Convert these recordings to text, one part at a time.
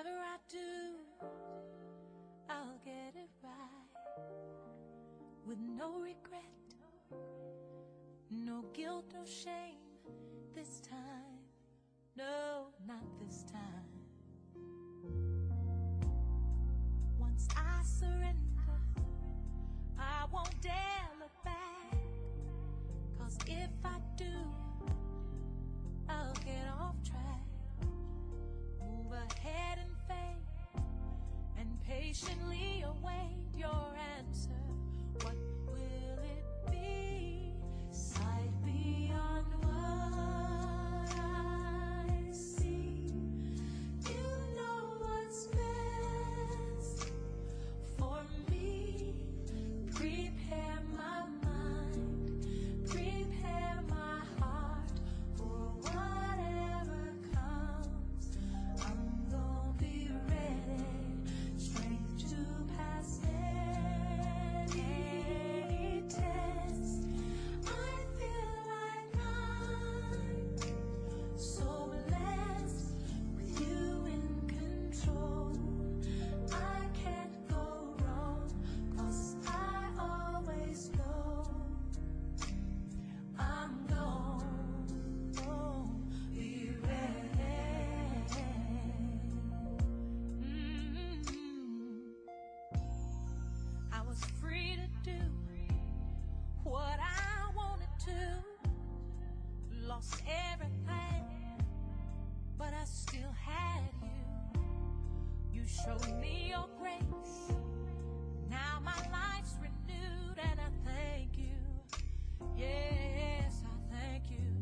Whatever I do, I'll get it right, with no regret, no guilt or shame this time. No, not this time. Once I surrender, I won't dare look back, 'cause if I do, I'll get off track. Move ahead in faith and patiently await your answer. What will it be? Sight beyond what I see. You know what's best for me. Prepare my mind, prepare my heart for whatever comes. I'm gonna be ready, strength to pass any test. I feel like I'm so blessed with you in control. I can't go wrong, 'cause I always know I'm gonna be ready. I was free to do what I wanted to, lost everything, but I still had you. You showed me your grace. Now my life's renewed, and I thank you. Yes, I thank you.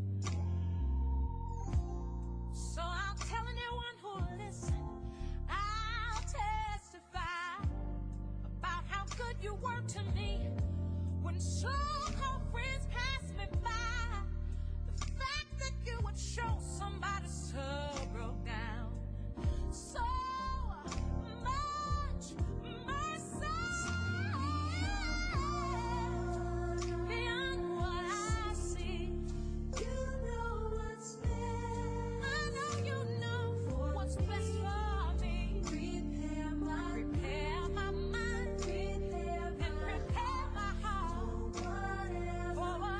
So I'll tell anyone who'll listen, I'll testify about how good you were to me when so-called friends passed me by. The fact that you would show somebody so broke down, so much mercy beyond what I see. You know what's best. I know you know what's best for me. Prepare my mind, and prepare my heart for whatever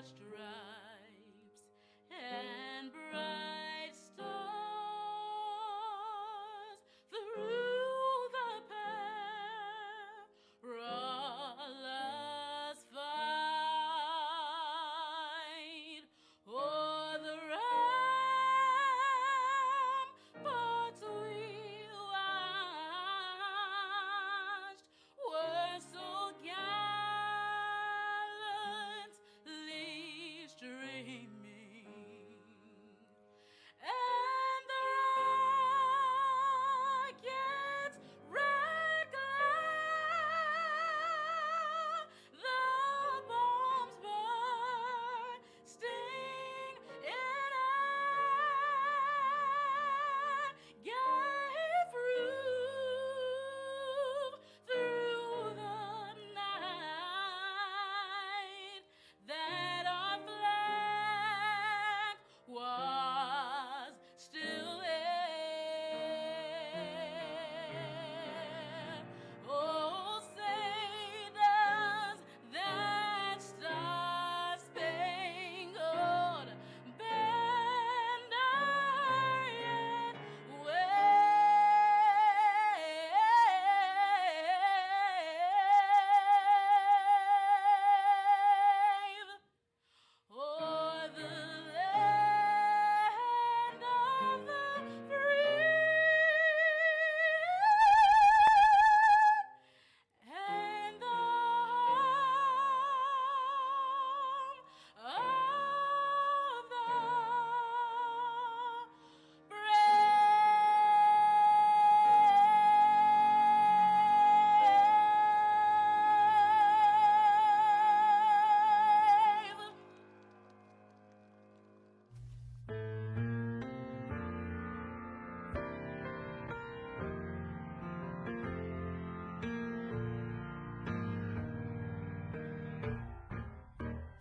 stripes and bright stars through the perilous fight o'er the ramparts we watched were so gallantly streaming, and the rockets red glare, the bombs bursting in air, gave proof through the night that our flag was still there. Oh, say does that star-spangled banner yet wave o'er the land of the free and the home of the brave.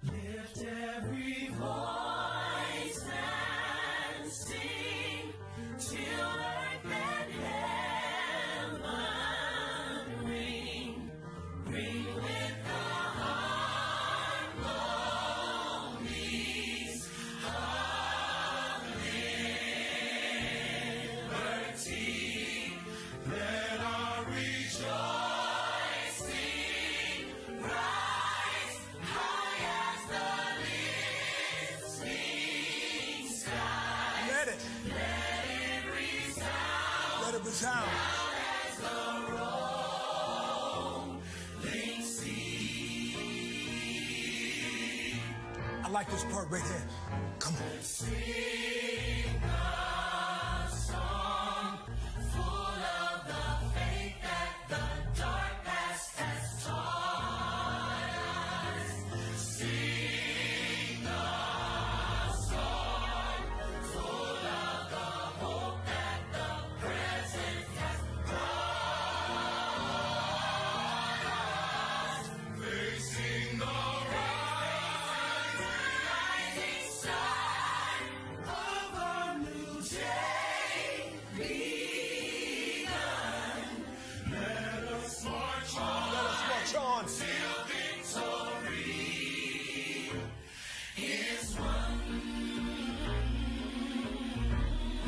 Lift every voice and sing till earth and heaven ring. Ring with the harmonies of liberty. Let our rejoicing rise high as the listening sky. Let it. Let it resound Let it resound. as the rolling sea. I like this part right here. Come on. Sing a song full of the faith that the dark past has taught us. Sing a song full of the hope that the present has brought us. Facing the rising sun of a new day begun. Let us march on Let us march on. till victory is won.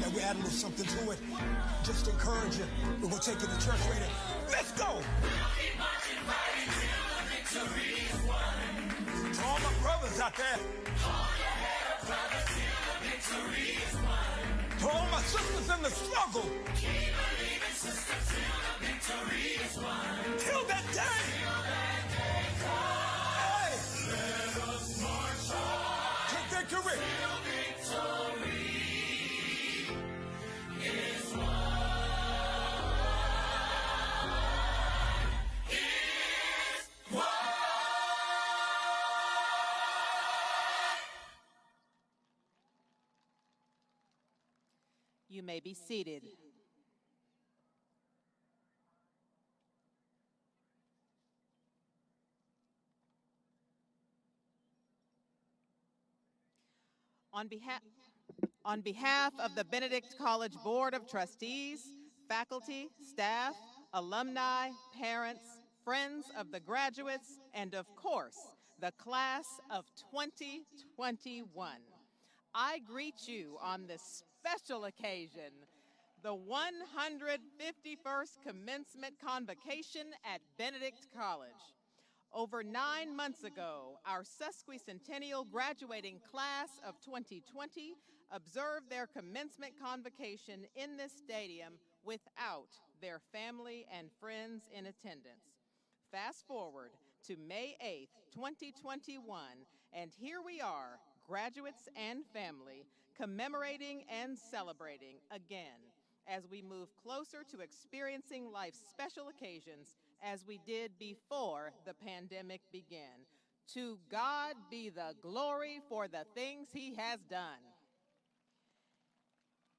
Now we add a little something to it. Just encourage you. We're going to take you to church later. Let's go. We'll keep marching, fighting till the victory is won. To all my brothers out there. Hold your head up, brother, till the victory is won. To all my sisters in the struggle. Keep believing, sister, till the victory is won. Till that day. Till that day comes. Hey. Let us march on To victory. till victory is won. Is won. You may be seated. On behalf of the Benedict College Board of Trustees, faculty, staff, alumni, parents, friends of the graduates, and of course, the class of 2021. I greet you on this special occasion, the 151st Commencement Convocation at Benedict College. Over 9 months ago, our sesquicentennial graduating class of 2020 observed their commencement convocation in this stadium without their family and friends in attendance. Fast forward to May 8th, 2021, and here we are, graduates and family, commemorating and celebrating again as we move closer to experiencing life's special occasions as we did before the pandemic began. To God be the glory for the things he has done.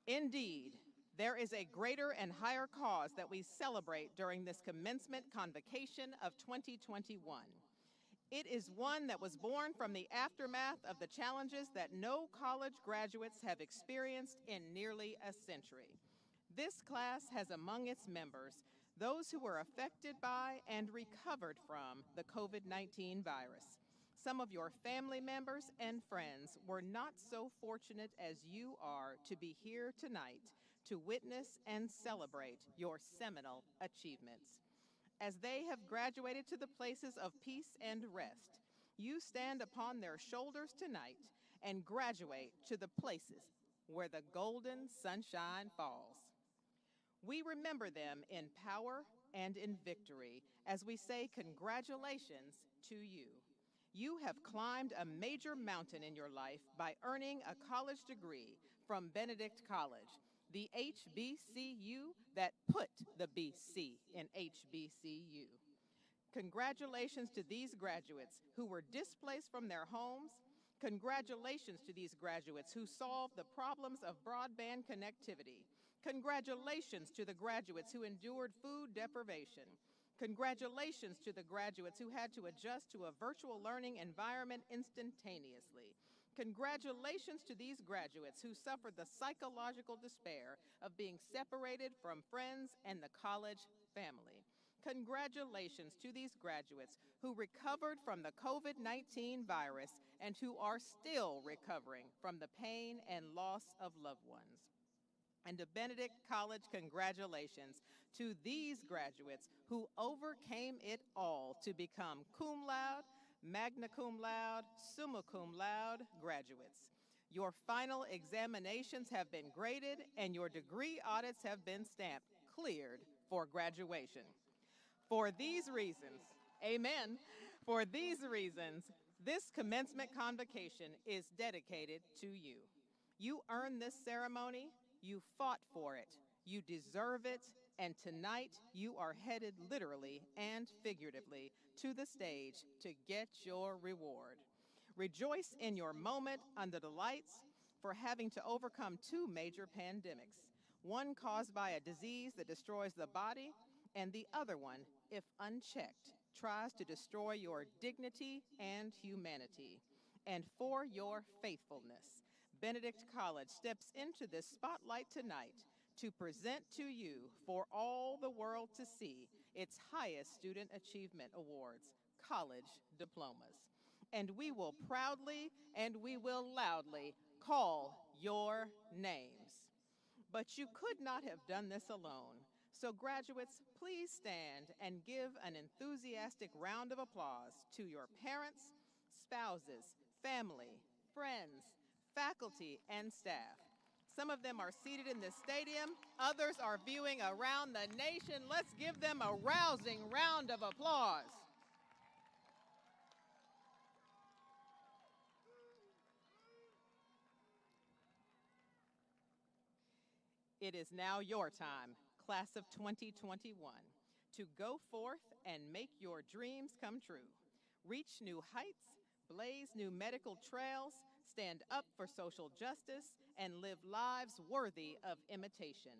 Indeed, there is a greater and higher cause that we celebrate during this commencement convocation of 2021. It is one that was born from the aftermath of the challenges that no college graduates have experienced in nearly a century. This class has among its members those who were affected by and recovered from the COVID-19 virus. Some of your family members and friends were not so fortunate as you are to be here tonight to witness and celebrate your seminal achievements. As they have graduated to the places of peace and rest, you stand upon their shoulders tonight and graduate to the places where the golden sunshine falls. We remember them in power and in victory as we say congratulations to you. You have climbed a major mountain in your life by earning a college degree from Benedict College, the HBCU that put the BC in HBCU. Congratulations to these graduates who were displaced from their homes. Congratulations to these graduates who solved the problems of broadband connectivity. Congratulations to the graduates who endured food deprivation. Congratulations to the graduates who had to adjust to a virtual learning environment instantaneously. Congratulations to these graduates who suffered the psychological despair of being separated from friends and the college family. Congratulations to these graduates who recovered from the COVID-19 virus and who are still recovering from the pain and loss of loved ones. And to Benedict College, congratulations to these graduates who overcame it all to become cum laude, magna cum laude, summa cum laude graduates. Your final examinations have been graded and your degree audits have been stamped, cleared for graduation. For these reasons, amen, for these reasons, this commencement convocation is dedicated to you. You earned this ceremony, you fought for it, you deserve it, and tonight you are headed literally and figuratively to the stage to get your reward. Rejoice in your moment under the lights for having to overcome 2 major pandemics, one caused by a disease that destroys the body, and the other one, if unchecked, tries to destroy your dignity and humanity. And for your faithfulness, Benedict College steps into this spotlight tonight to present to you for all the world to see its highest student achievement awards, college diplomas. And we will proudly and we will loudly call your names. But you could not have done this alone. So graduates, please stand and give an enthusiastic round of applause to your parents, spouses, family, friends, faculty, and staff. Some of them are seated in this stadium, others are viewing around the nation. Let's give them a rousing round of applause. It is now your time, class of 2021, to go forth and make your dreams come true. Reach new heights, blaze new medical trails, stand up for social justice, and live lives worthy of imitation.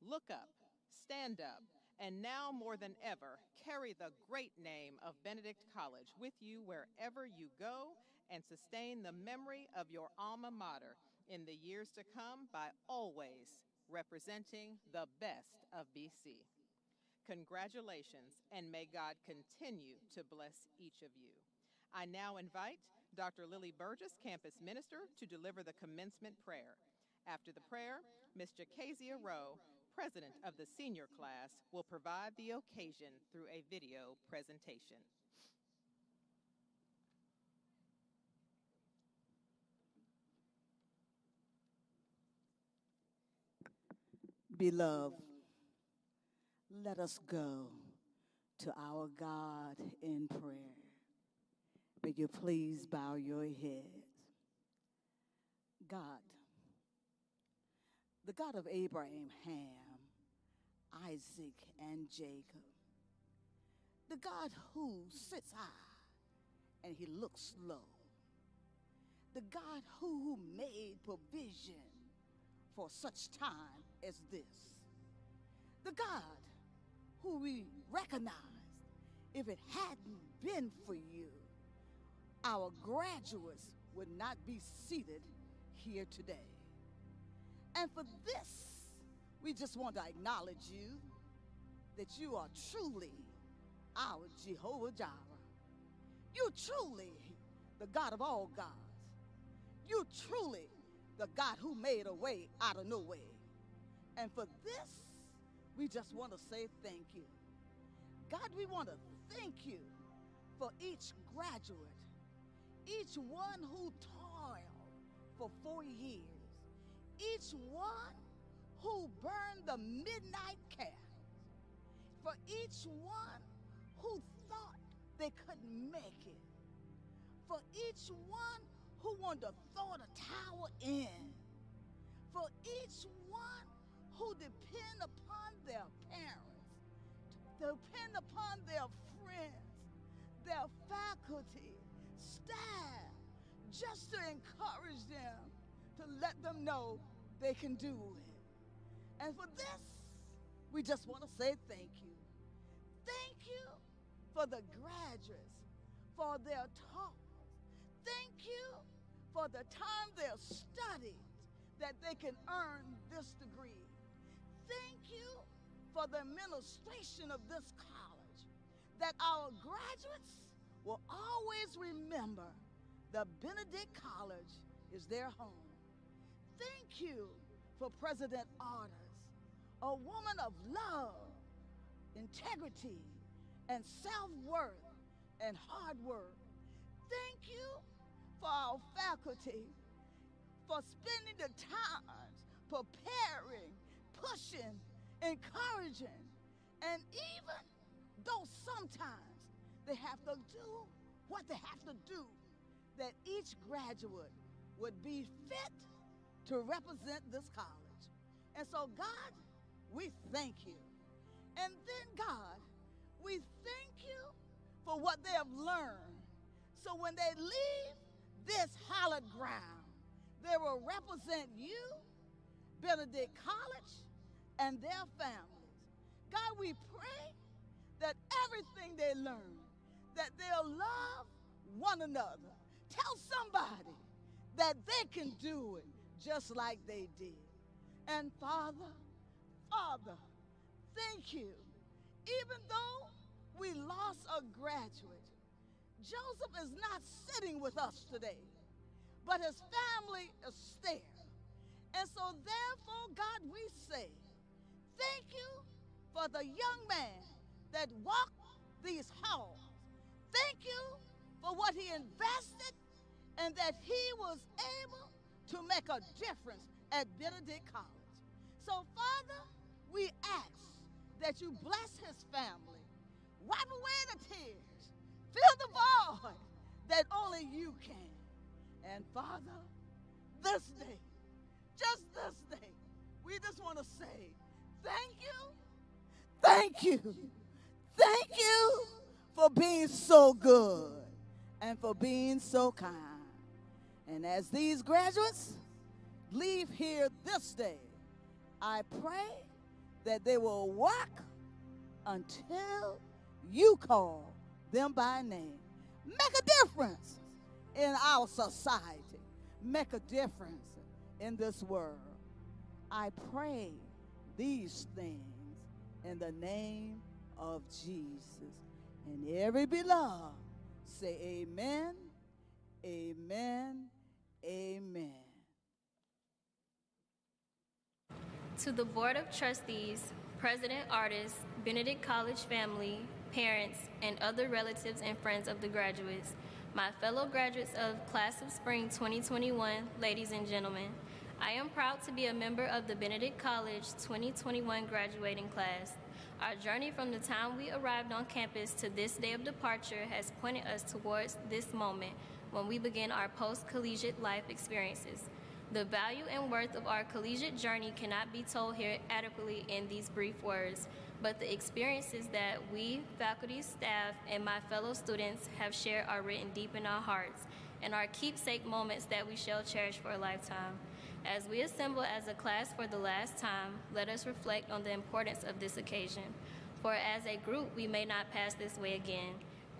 Look up, stand up, and now more than ever, carry the great name of Benedict College with you wherever you go and sustain the memory of your alma mater in the years to come by always representing the best of BC. Congratulations, and may God continue to bless each of you. I now invite Dr. Lily Burgess, campus minister, to deliver the commencement prayer. After the prayer, Ms. Jacazia Rowe, president of the senior class, will provide the occasion through a video presentation. Beloved, let us go to our God in prayer. Will you please bow your heads? God, the God of Abraham, Isaac, and Jacob, the God who sits high and he looks low, the God who made provision for such time as this, the God who we recognize if it hadn't been for you, our graduates would not be seated here today. And for this, we just want to acknowledge you that you are truly our Jehovah Jireh. You're truly the God of all gods. You're truly the God who made a way out of no way. And for this, we just want to say thank you. God, we want to thank you for each graduate, each one who toiled for 4 years, each one who burned the midnight candles, for each one who thought they couldn't make it, for each one who wanted to throw the towel in, for each one who depend upon their parents, depend upon their friends, their faculty, staff, just to encourage them, to let them know they can do it. And for this, we just want to say thank you. Thank you for the graduates, for their talk. Thank you for the time they're studied, that they can earn this degree. Thank you for the administration of this college, that our graduates will always remember the Benedict College is their home. Thank you for President Orders, a woman of love, integrity, and self-worth and hard work. Thank you for our faculty, for spending the time preparing, pushing, encouraging, and even though sometimes they have to do what they have to do, that each graduate would be fit to represent this college. And so, God, we thank you. And then, God, we thank you for what they have learned. So when they leave this hallowed ground, they will represent you, Benedict College, and their families. God, we pray that everything they learn, that they'll love one another. Tell somebody that they can do it just like they did. And Father, thank you. Even though we lost a graduate, Joseph is not sitting with us today, but his family is there. And so therefore, God, we say, thank you for the young man that walked these halls. Thank you for what he invested and that he was able to make a difference at Benedict College. So, Father, we ask that you bless his family, wipe away the tears, fill the void that only you can. And Father, this day, just this day, we just want to say thank you, thank you, thank you for being so good and for being so kind. And as these graduates leave here this day, I pray that they will work until you call them by name. Make a difference in our society. Make a difference in this world. I pray these things in the name of Jesus. And every beloved Say amen, amen, amen. To the Board of Trustees, President Artists, Benedict College family, parents, and other relatives and friends of the graduates, my fellow graduates of Class of Spring 2021, ladies and gentlemen, I am proud to be a member of the Benedict College 2021 graduating class. Our journey from the time we arrived on campus to this day of departure has pointed us towards this moment when we begin our post-collegiate life experiences. The value and worth of our collegiate journey cannot be told here adequately in these brief words, but the experiences that we, faculty, staff, and my fellow students have shared are written deep in our hearts and are keepsake moments that we shall cherish for a lifetime. As we assemble as a class for the last time, let us reflect on the importance of this occasion, for as a group we may not pass this way again.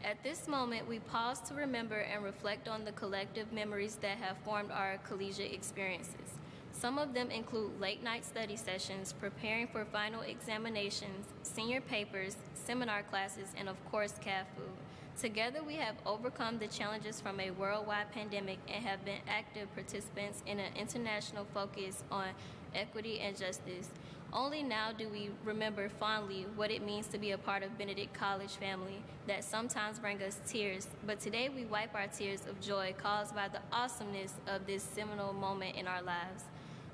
At this moment, we pause to remember and reflect on the collective memories that have formed our collegiate experiences. Some of them include late-night study sessions, preparing for final examinations, senior papers, seminar classes, and of course, CAF food. Together, we have overcome the challenges from a worldwide pandemic and have been active participants in an international focus on equity and justice. Only now do we remember fondly what it means to be a part of Benedict College family that sometimes bring us tears, but today we wipe our tears of joy caused by the awesomeness of this seminal moment in our lives.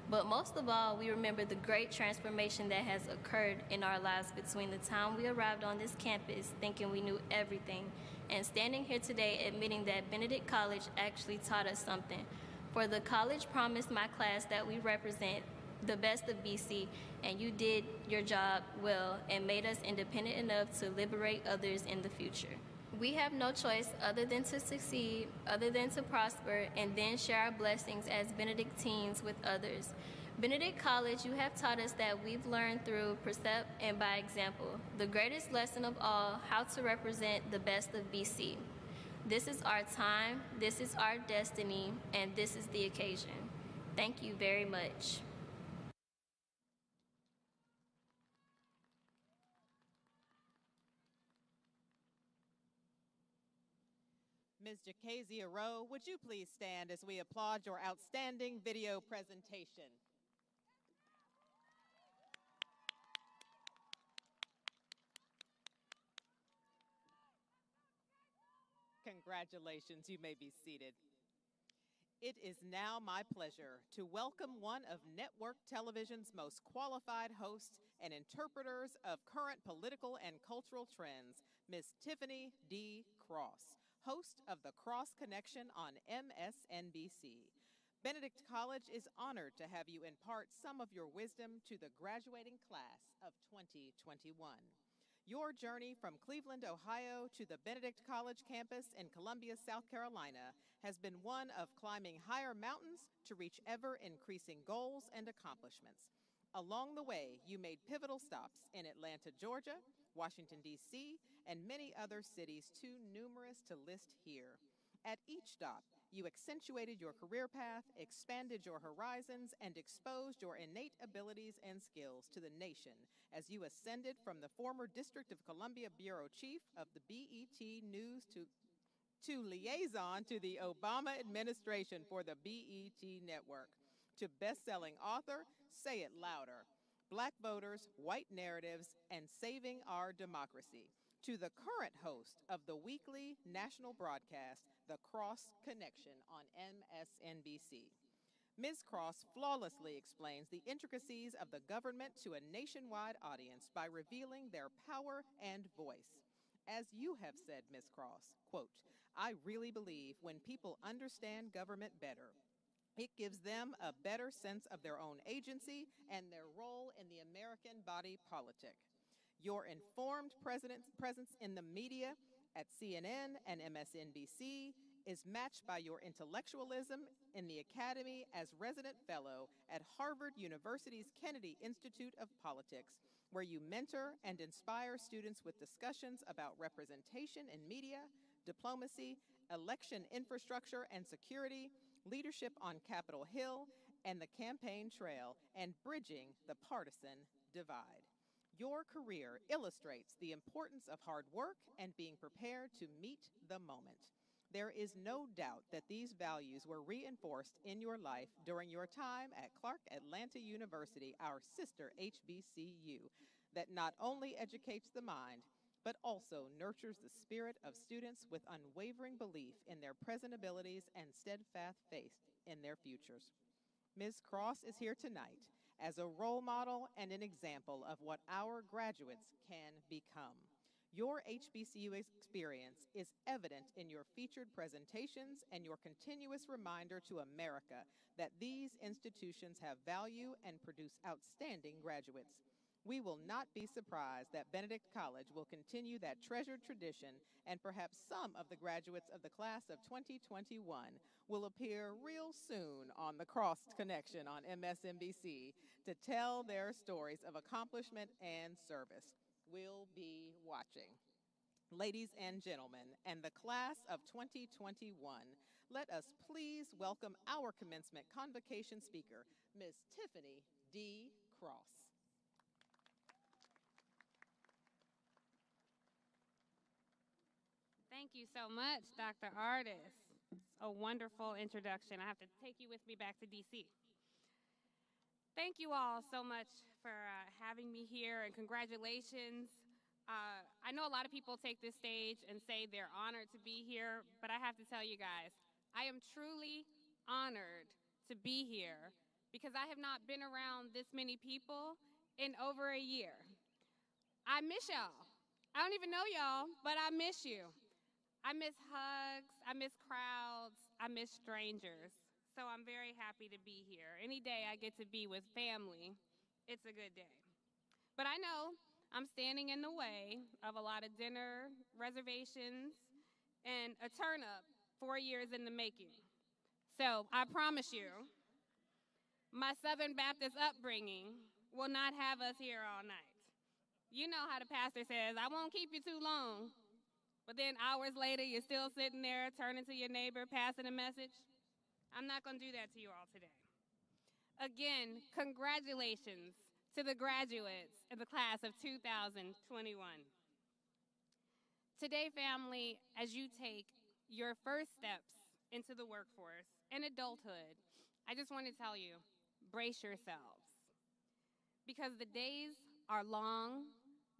But most of all, we remember the great transformation that has occurred in our lives between the time we arrived on this campus thinking we knew everything and standing here today admitting that Benedict College actually taught us something. For the college promised my class that we represent the best of BC, and you did your job well and made us independent enough to liberate others in the future. We have no choice other than to succeed, other than to prosper, and then share our blessings as Benedictines with others. Benedict College, you have taught us that we've learned through precept and by example, the greatest lesson of all, how to represent the best of BC. This is our time, this is our destiny, and this is the occasion. Thank you very much. Ms. Jacazia Rowe, would you please stand as we applaud your outstanding video presentation? Congratulations, you may be seated. It is now my pleasure to welcome one of network television's most qualified hosts and interpreters of current political and cultural trends, Ms. Tiffany D. Cross, host of The Cross Connection on MSNBC. Benedict College is honored to have you impart some of your wisdom to the graduating class of 2021. Your journey from Cleveland, Ohio to the Benedict College campus in Columbia, South Carolina has been one of climbing higher mountains to reach ever-increasing goals and accomplishments. Along the way, you made pivotal stops in Atlanta, Georgia, Washington, D.C., and many other cities too numerous to list here. At each stop, you accentuated your career path, expanded your horizons, and exposed your innate abilities and skills to the nation as you ascended from the former District of Columbia Bureau Chief of the BET News to liaison to the Obama administration for the BET Network, to best-selling author, Say It Louder, Black Voters, White Narratives, and Saving Our Democracy, to the current host of the weekly national broadcast, The Cross Connection on MSNBC. Ms. Cross flawlessly explains the intricacies of the government to a nationwide audience by revealing their power and voice. As you have said, Ms. Cross, quote, I really believe when people understand government better, it gives them a better sense of their own agency and their role in the American body politic. Your informed presence in the media at CNN and MSNBC is matched by your intellectualism in the Academy as resident fellow at Harvard University's Kennedy Institute of Politics, where you mentor and inspire students with discussions about representation in media, diplomacy, election infrastructure and security, leadership on Capitol Hill and the campaign trail, and bridging the partisan divide. Your career illustrates the importance of hard work and being prepared to meet the moment. There is no doubt that these values were reinforced in your life during your time at Clark Atlanta University, our sister HBCU, that not only educates the mind, but also nurtures the spirit of students with unwavering belief in their present abilities and steadfast faith in their futures. Ms. Cross is here tonight as a role model and an example of what our graduates can become. Your HBCU experience is evident in your featured presentations and your continuous reminder to America that these institutions have value and produce outstanding graduates. We will not be surprised that Benedict College will continue that treasured tradition, and perhaps some of the graduates of the class of 2021 will appear real soon on the Cross Connection on MSNBC to tell their stories of accomplishment and service. We'll be watching. Ladies and gentlemen, and the class of 2021, let us please welcome our commencement convocation speaker, Ms. Tiffany D. Cross. Thank you so much, Dr. Artis. A wonderful introduction. I have to take you with me back to DC. Thank you all so much for having me here, and congratulations. I know a lot of people take this stage and say they're honored to be here, but I have to tell you guys, I am truly honored to be here because I have not been around this many people in over a year. I miss y'all. I don't even know y'all, but I miss you. I miss hugs, I miss crowds, I miss strangers. So I'm very happy to be here. Any day I get to be with family, it's a good day. But I know I'm standing in the way of a lot of dinner reservations and a turn-up 4 years in the making. So I promise you, my Southern Baptist upbringing will not have us here all night. You know how the pastor says, I won't keep you too long. But then hours later, you're still sitting there, turning to your neighbor, passing a message. I'm not going to do that to you all today. Again, congratulations to the graduates in the class of 2021. Today, family, as you take your first steps into the workforce and adulthood, I just want to tell you, brace yourselves. Because the days are long,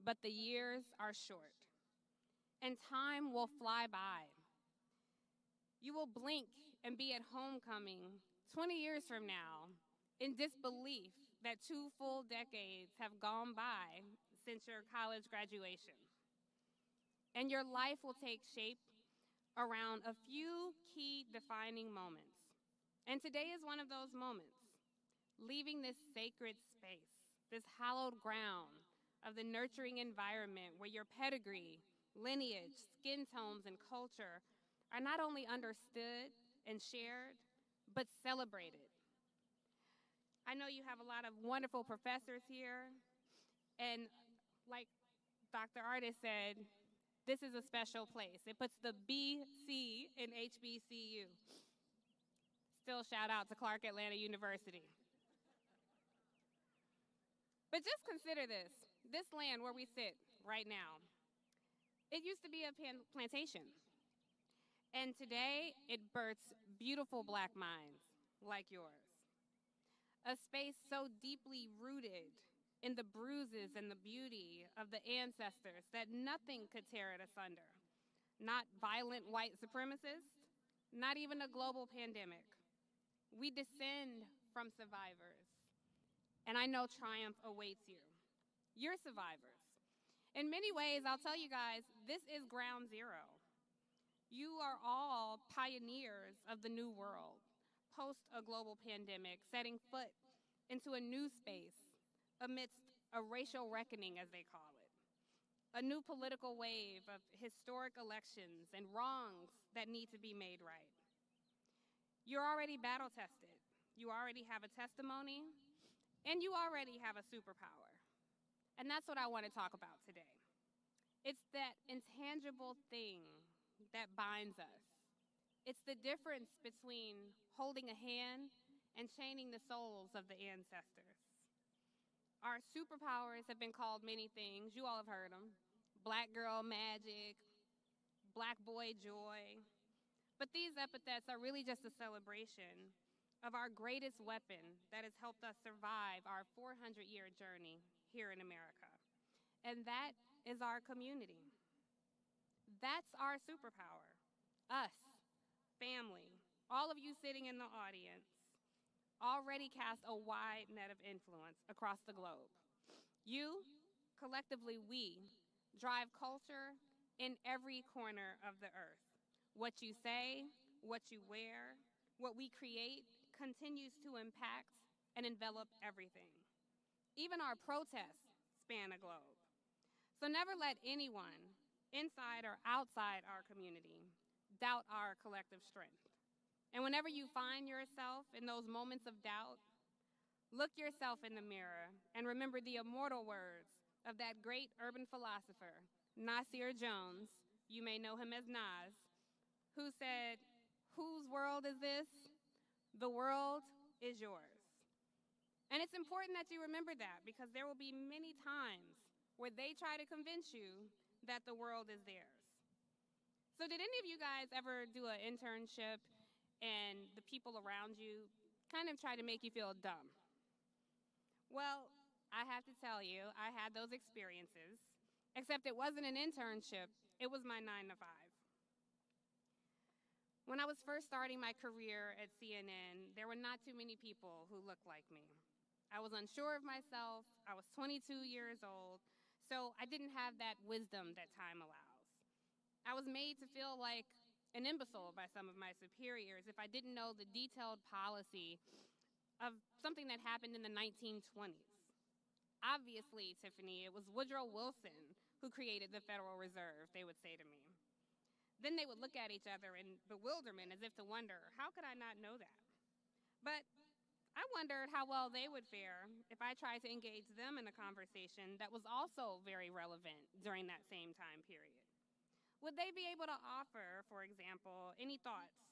but the years are short. And time will fly by. You will blink and be at homecoming 20 years from now in disbelief that 2 full decades have gone by since your college graduation. And your life will take shape around a few key defining moments. And today is one of those moments, leaving this sacred space, this hallowed ground of the nurturing environment where your pedigree, lineage, skin tones, and culture are not only understood and shared, but celebrated. I know you have a lot of wonderful professors here, and like Dr. Artis said, this is a special place. It puts the BC in HBCU. Still shout out to Clark Atlanta University. But just consider this land where we sit right now. It used to be a plantation, and today it births beautiful Black minds like yours. A space so deeply rooted in the bruises and the beauty of the ancestors that nothing could tear it asunder. Not violent white supremacists, not even a global pandemic. We descend from survivors, and I know triumph awaits you. You're survivors. In many ways, I'll tell you guys, this is ground zero. You are all pioneers of the new world, post a global pandemic, setting foot into a new space amidst a racial reckoning, as they call it. A new political wave of historic elections and wrongs that need to be made right. You're already battle tested. You already have a testimony, and you already have a superpower. And that's what I want to talk about today. It's that intangible thing that binds us. It's the difference between holding a hand and chaining the souls of the ancestors. Our superpowers have been called many things. You all have heard them. Black girl magic, black boy joy. But these epithets are really just a celebration of our greatest weapon that has helped us survive our 400-year journey here in America. And that is our community. That's our superpower. Us, family, all of you sitting in the audience, already cast a wide net of influence across the globe. You, collectively we, drive culture in every corner of the earth. What you say, what you wear, what we create continues to impact and envelop everything. Even our protests span a globe. So never let anyone, inside or outside our community, doubt our collective strength. And whenever you find yourself in those moments of doubt, look yourself in the mirror and remember the immortal words of that great urban philosopher, Nasir Jones, you may know him as Nas, who said, "Whose world is this? The world is yours." And it's important that you remember that because there will be many times where they try to convince you that the world is theirs. So did any of you guys ever do an internship and the people around you kind of try to make you feel dumb? Well, I have to tell you, I had those experiences, except it wasn't an internship, it was my 9 to 5. When I was first starting my career at CNN, there were not too many people who looked like me. I was unsure of myself, I was 22 years old, so I didn't have that wisdom that time allows. I was made to feel like an imbecile by some of my superiors if I didn't know the detailed policy of something that happened in the 1920s. Obviously, Tiffany, it was Woodrow Wilson who created the Federal Reserve, they would say to me. Then they would look at each other in bewilderment as if to wonder, how could I not know that? But I wondered how well they would fare if I tried to engage them in a conversation that was also very relevant during that same time period. Would they be able to offer, for example, any thoughts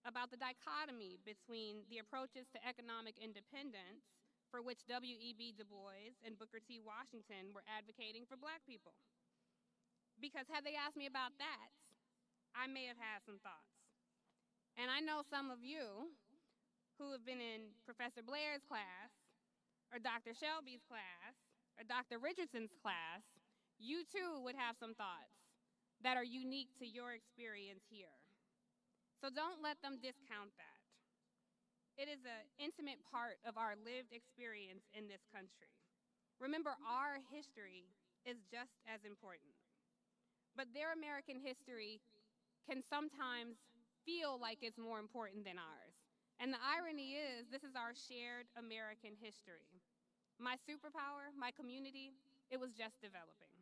about the dichotomy between the approaches to economic independence for which W.E.B. Du Bois and Booker T. Washington were advocating for black people? Because had they asked me about that, I may have had some thoughts. And I know some of you who have been in Professor Blair's class, or Dr. Shelby's class, or Dr. Richardson's class, you too would have some thoughts that are unique to your experience here. So don't let them discount that. It is an intimate part of our lived experience in this country. Remember, our history is just as important. But their American history can sometimes feel like it's more important than ours. And the irony is, this is our shared American history. My superpower, my community, it was just developing.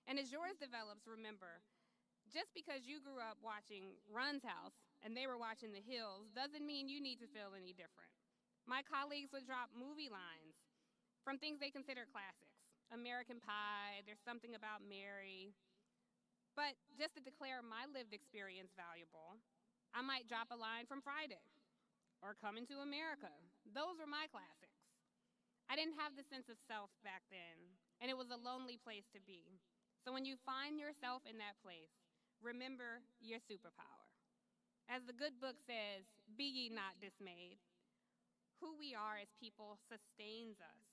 And as yours develops, remember, just because you grew up watching Run's House and they were watching The Hills doesn't mean you need to feel any different. My colleagues would drop movie lines from things they consider classics. American Pie, There's Something About Mary. But just to declare my lived experience valuable, I might drop a line from Friday or Coming to America. Those were my classics. I didn't have the sense of self back then, and it was a lonely place to be. So when you find yourself in that place, remember your superpower. As the good book says, be ye not dismayed. Who we are as people sustains us.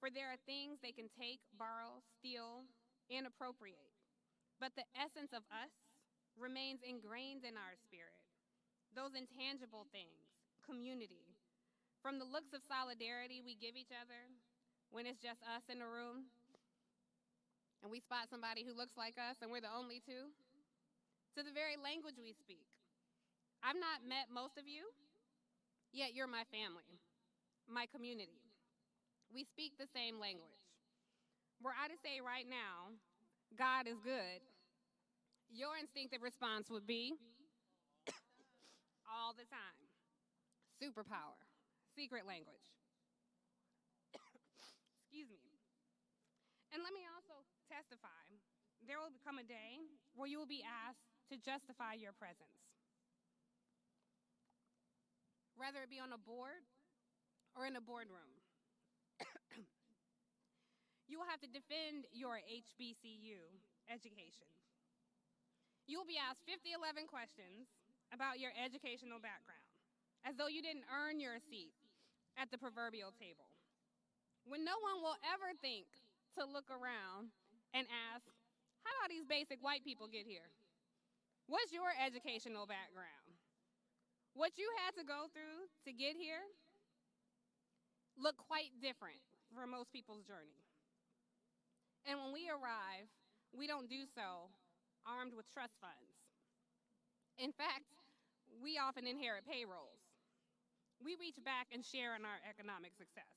For there are things they can take, borrow, steal, and appropriate. But the essence of us remains ingrained in our spirit. Those intangible things, community, from the looks of solidarity we give each other when it's just us in the room, and we spot somebody who looks like us and we're the only two, to the very language we speak. I've not met most of you, yet you're my family, my community. We speak the same language. Were I to say right now, God is good, your instinctive response would be, all the time. Superpower, secret language. Excuse me. And let me also testify, there will come a day where you will be asked to justify your presence. Whether it be on a board or in a boardroom. You will have to defend your HBCU education. You will be asked 11 questions about your educational background, as though you didn't earn your seat at the proverbial table. When no one will ever think to look around and ask, how do these basic white people get here? What's your educational background? What you had to go through to get here look quite different for most people's journey. And when we arrive, we don't do so armed with trust funds. In fact, we often inherit payrolls. We reach back and share in our economic success.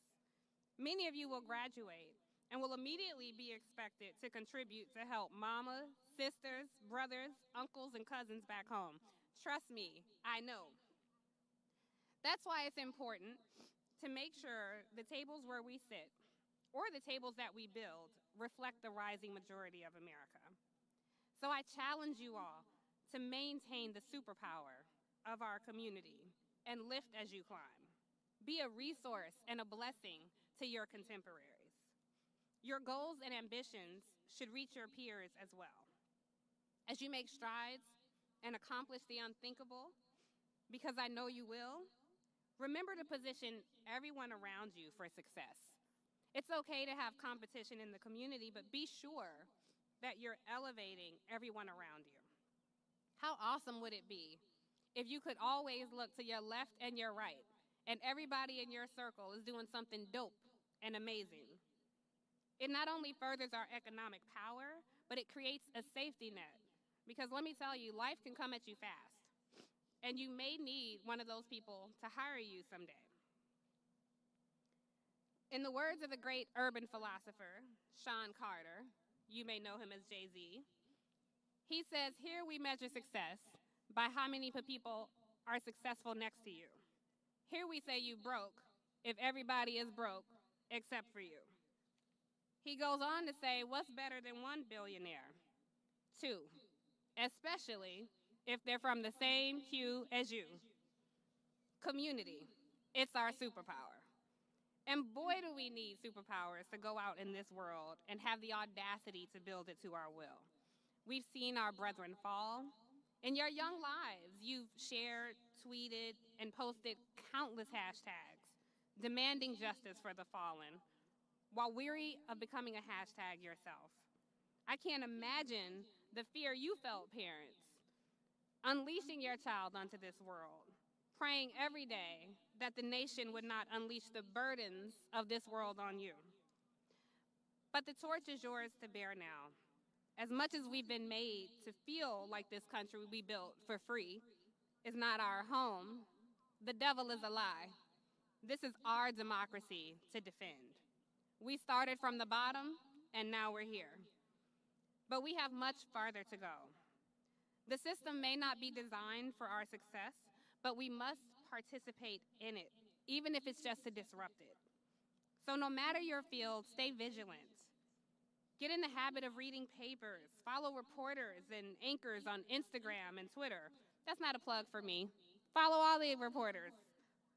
Many of you will graduate and will immediately be expected to contribute to help mama, sisters, brothers, uncles, and cousins back home. Trust me, I know. That's why it's important to make sure the tables where we sit, or the tables that we build, reflect the rising majority of America. So I challenge you all to maintain the superpower of our community and lift as you climb. Be a resource and a blessing to your contemporaries. Your goals and ambitions should reach your peers as well. As you make strides and accomplish the unthinkable, because I know you will, remember to position everyone around you for success. It's okay to have competition in the community, but be sure that you're elevating everyone around you. How awesome would it be if you could always look to your left and your right, and everybody in your circle is doing something dope and amazing? It not only furthers our economic power, but it creates a safety net. Because let me tell you, life can come at you fast, and you may need one of those people to hire you someday. In the words of the great urban philosopher, Sean Carter, you may know him as Jay-Z, he says, here we measure success by how many people are successful next to you. Here we say you broke if everybody is broke except for you. He goes on to say, what's better than one billionaire? Two, especially if they're from the same hue as you. Community, it's our superpower. And boy, do we need superpowers to go out in this world and have the audacity to build it to our will. We've seen our brethren fall. In your young lives, you've shared, tweeted, and posted countless hashtags demanding justice for the fallen, while weary of becoming a hashtag yourself. I can't imagine the fear you felt, parents, unleashing your child onto this world, praying every day that the nation would not unleash the burdens of this world on you. But the torch is yours to bear now. As much as we've been made to feel like this country we built for free is not our home, the devil is a lie. This is our democracy to defend. We started from the bottom, and now we're here. But we have much farther to go. The system may not be designed for our success, but we must participate in it, even if it's just to disrupt it. So no matter your field, stay vigilant. Get in the habit of reading papers, follow reporters and anchors on Instagram and Twitter. That's not a plug for me. Follow all the reporters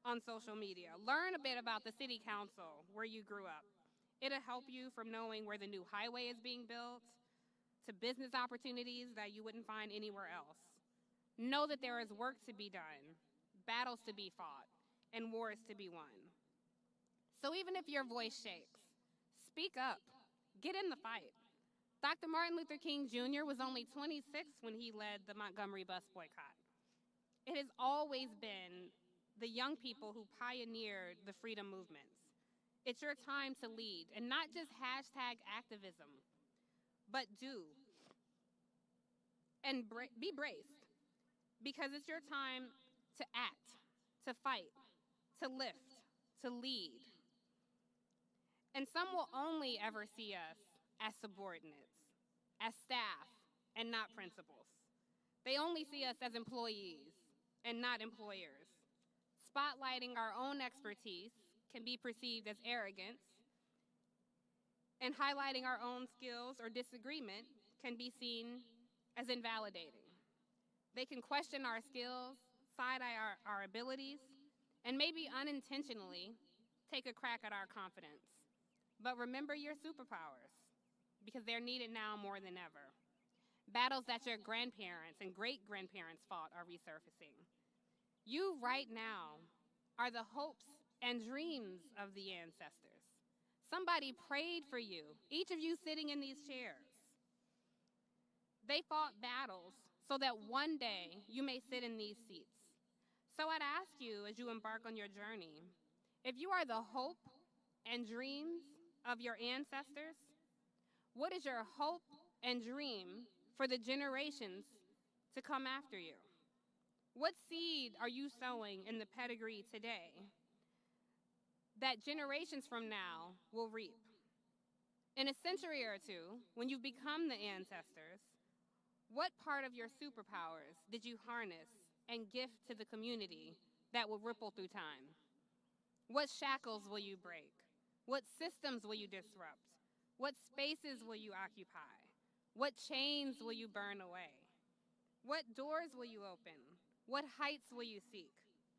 on social media. Learn a bit about the city council where you grew up. It'll help you from knowing where the new highway is being built to business opportunities that you wouldn't find anywhere else. Know that there is work to be done, battles to be fought, and wars to be won. So even if your voice shakes, speak up. Get in the fight. Dr. Martin Luther King Jr. was only 26 when he led the Montgomery bus boycott. It has always been the young people who pioneered the freedom movements. It's your time to lead, and not just hashtag activism, but do. And be braced, because it's your time to act, to fight, to lift, to lead. And some will only ever see us as subordinates, as staff, and not principals. They only see us as employees and not employers. Spotlighting our own expertise can be perceived as arrogance, and highlighting our own skills or disagreement can be seen as invalidating. They can question our skills, side-eye our abilities, and maybe unintentionally take a crack at our confidence. but remember your superpowers, because they're needed now more than ever. Battles that your grandparents and great-grandparents fought are resurfacing. You right now are the hopes and dreams of the ancestors. Somebody prayed for you, each of you sitting in these chairs. They fought battles so that one day you may sit in these seats. So I'd ask you, as you embark on your journey, if you are the hope and dreams of your ancestors, what is your hope and dream for the generations to come after you? What seed are you sowing in the pedigree today that generations from now will reap? In a century or two, when you've become the ancestors, what part of your superpowers did you harness and gift to the community that will ripple through time? What shackles will you break? What systems will you disrupt? What spaces will you occupy? What chains will you burn away? What doors will you open? What heights will you seek?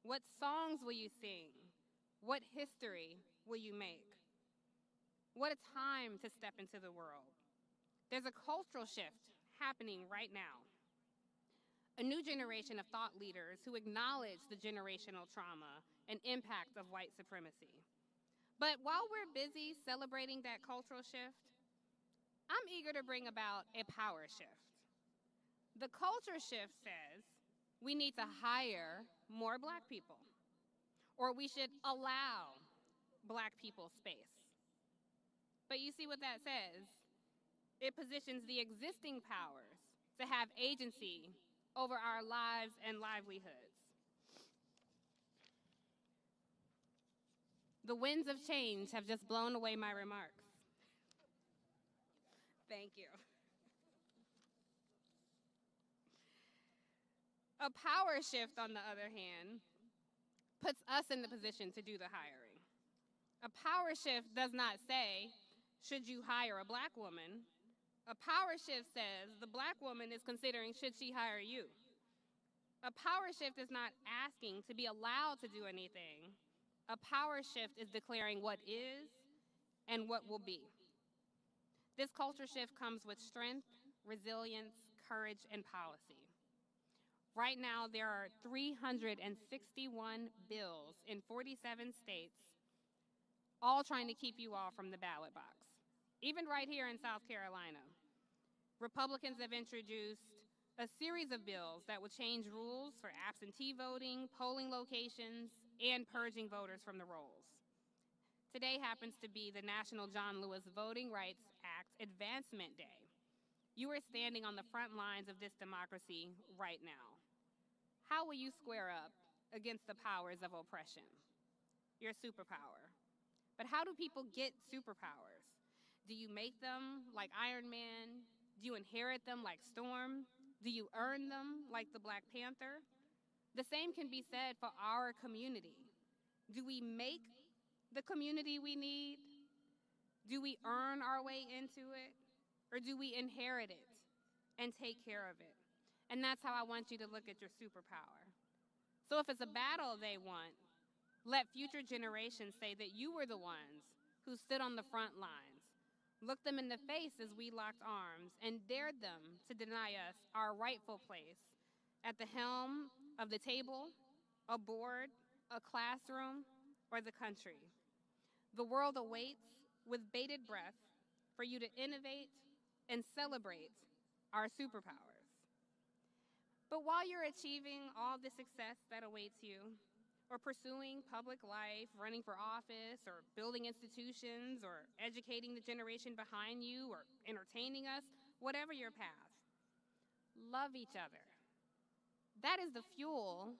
What songs will you sing? What history will you make? What a time to step into the world. There's a cultural shift happening right now. A new generation of thought leaders who acknowledge the generational trauma and impact of white supremacy. But while we're busy celebrating that cultural shift, I'm eager to bring about a power shift. The culture shift says we need to hire more Black people, or we should allow Black people space. But you see what that says? It positions the existing powers to have agency over our lives and livelihoods. The winds of change have just blown away my remarks. Thank you. A power shift, on the other hand, puts us in the position to do the hiring. A power shift does not say, should you hire a Black woman? A power shift says the Black woman is considering, should she hire you? A power shift is not asking to be allowed to do anything. A power shift is declaring what is and what will be. This culture shift comes with strength, resilience, courage, and policy. Right now, there are 361 bills in 47 states, all trying to keep you all from the ballot box. Even right here in South Carolina, Republicans have introduced a series of bills that will change rules for absentee voting, polling locations, and purging voters from the rolls. Today happens to be the National John Lewis Voting Rights Act Advancement Day. You are standing on the front lines of this democracy right now. How will you square up against the powers of oppression? Your superpower. But how do people get superpowers? Do you make them like Iron Man? Do you inherit them like Storm? Do you earn them like the Black Panther? The same can be said for our community. Do we make the community we need? Do we earn our way into it? Or do we inherit it and take care of it? And that's how I want you to look at your superpower. So if it's a battle they want, let future generations say that you were the ones who stood on the front lines, looked them in the face as we locked arms, and dared them to deny us our rightful place at the helm of the table, a board, a classroom, or the country. The world awaits with bated breath for you to innovate and celebrate our superpowers. But while you're achieving all the success that awaits you, or pursuing public life, running for office, or building institutions, or educating the generation behind you, or entertaining us, whatever your path, love each other. That is the fuel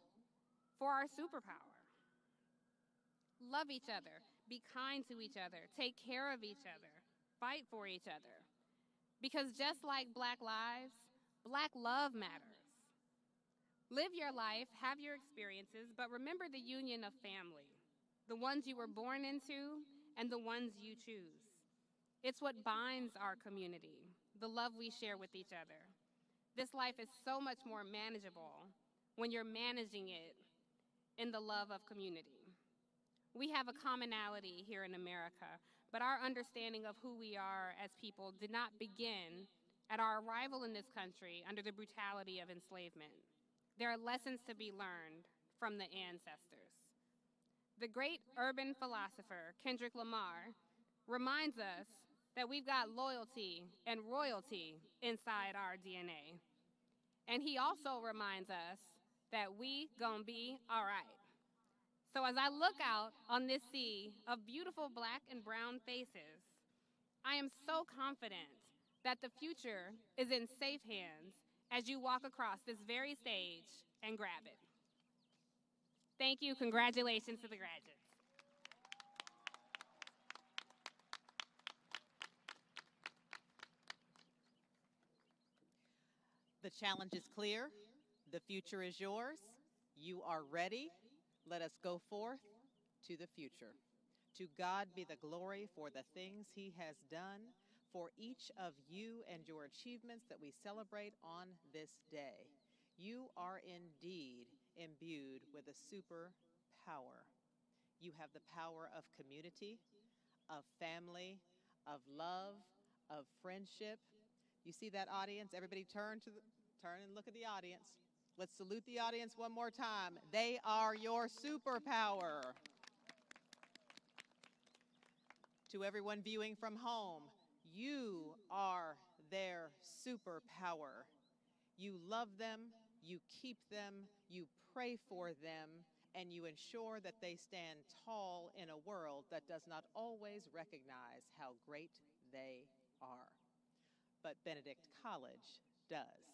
for our superpower. Love each other, be kind to each other, take care of each other, fight for each other. Because just like Black lives, Black love matters. Live your life, have your experiences, but remember the union of family, the ones you were born into and the ones you choose. It's what binds our community, the love we share with each other. This life is so much more manageable when you're managing it in the love of community. We have a commonality here in America, but our understanding of who we are as people did not begin at our arrival in this country under the brutality of enslavement. There are lessons to be learned from the ancestors. The great urban philosopher, Kendrick Lamar, reminds us that we've got loyalty and royalty inside our DNA. And he also reminds us that we gonna be all right. So as I look out on this sea of beautiful black and brown faces, I am so confident that the future is in safe hands as you walk across this very stage and grab it. Thank you. Congratulations to the graduates. The challenge is clear. The future is yours. You are ready. Let us go forth to the future. To God be the glory for the things he has done, for each of you and your achievements that we celebrate on this day. You are indeed imbued with a superpower. You have the power of community, of family, of love, of friendship. You see that audience? Everybody turn and look at the audience. Let's salute the audience one more time. They are your superpower. To everyone viewing from home, you are their superpower. You love them, you keep them, you pray for them, and you ensure that they stand tall in a world that does not always recognize how great they are. But Benedict College does.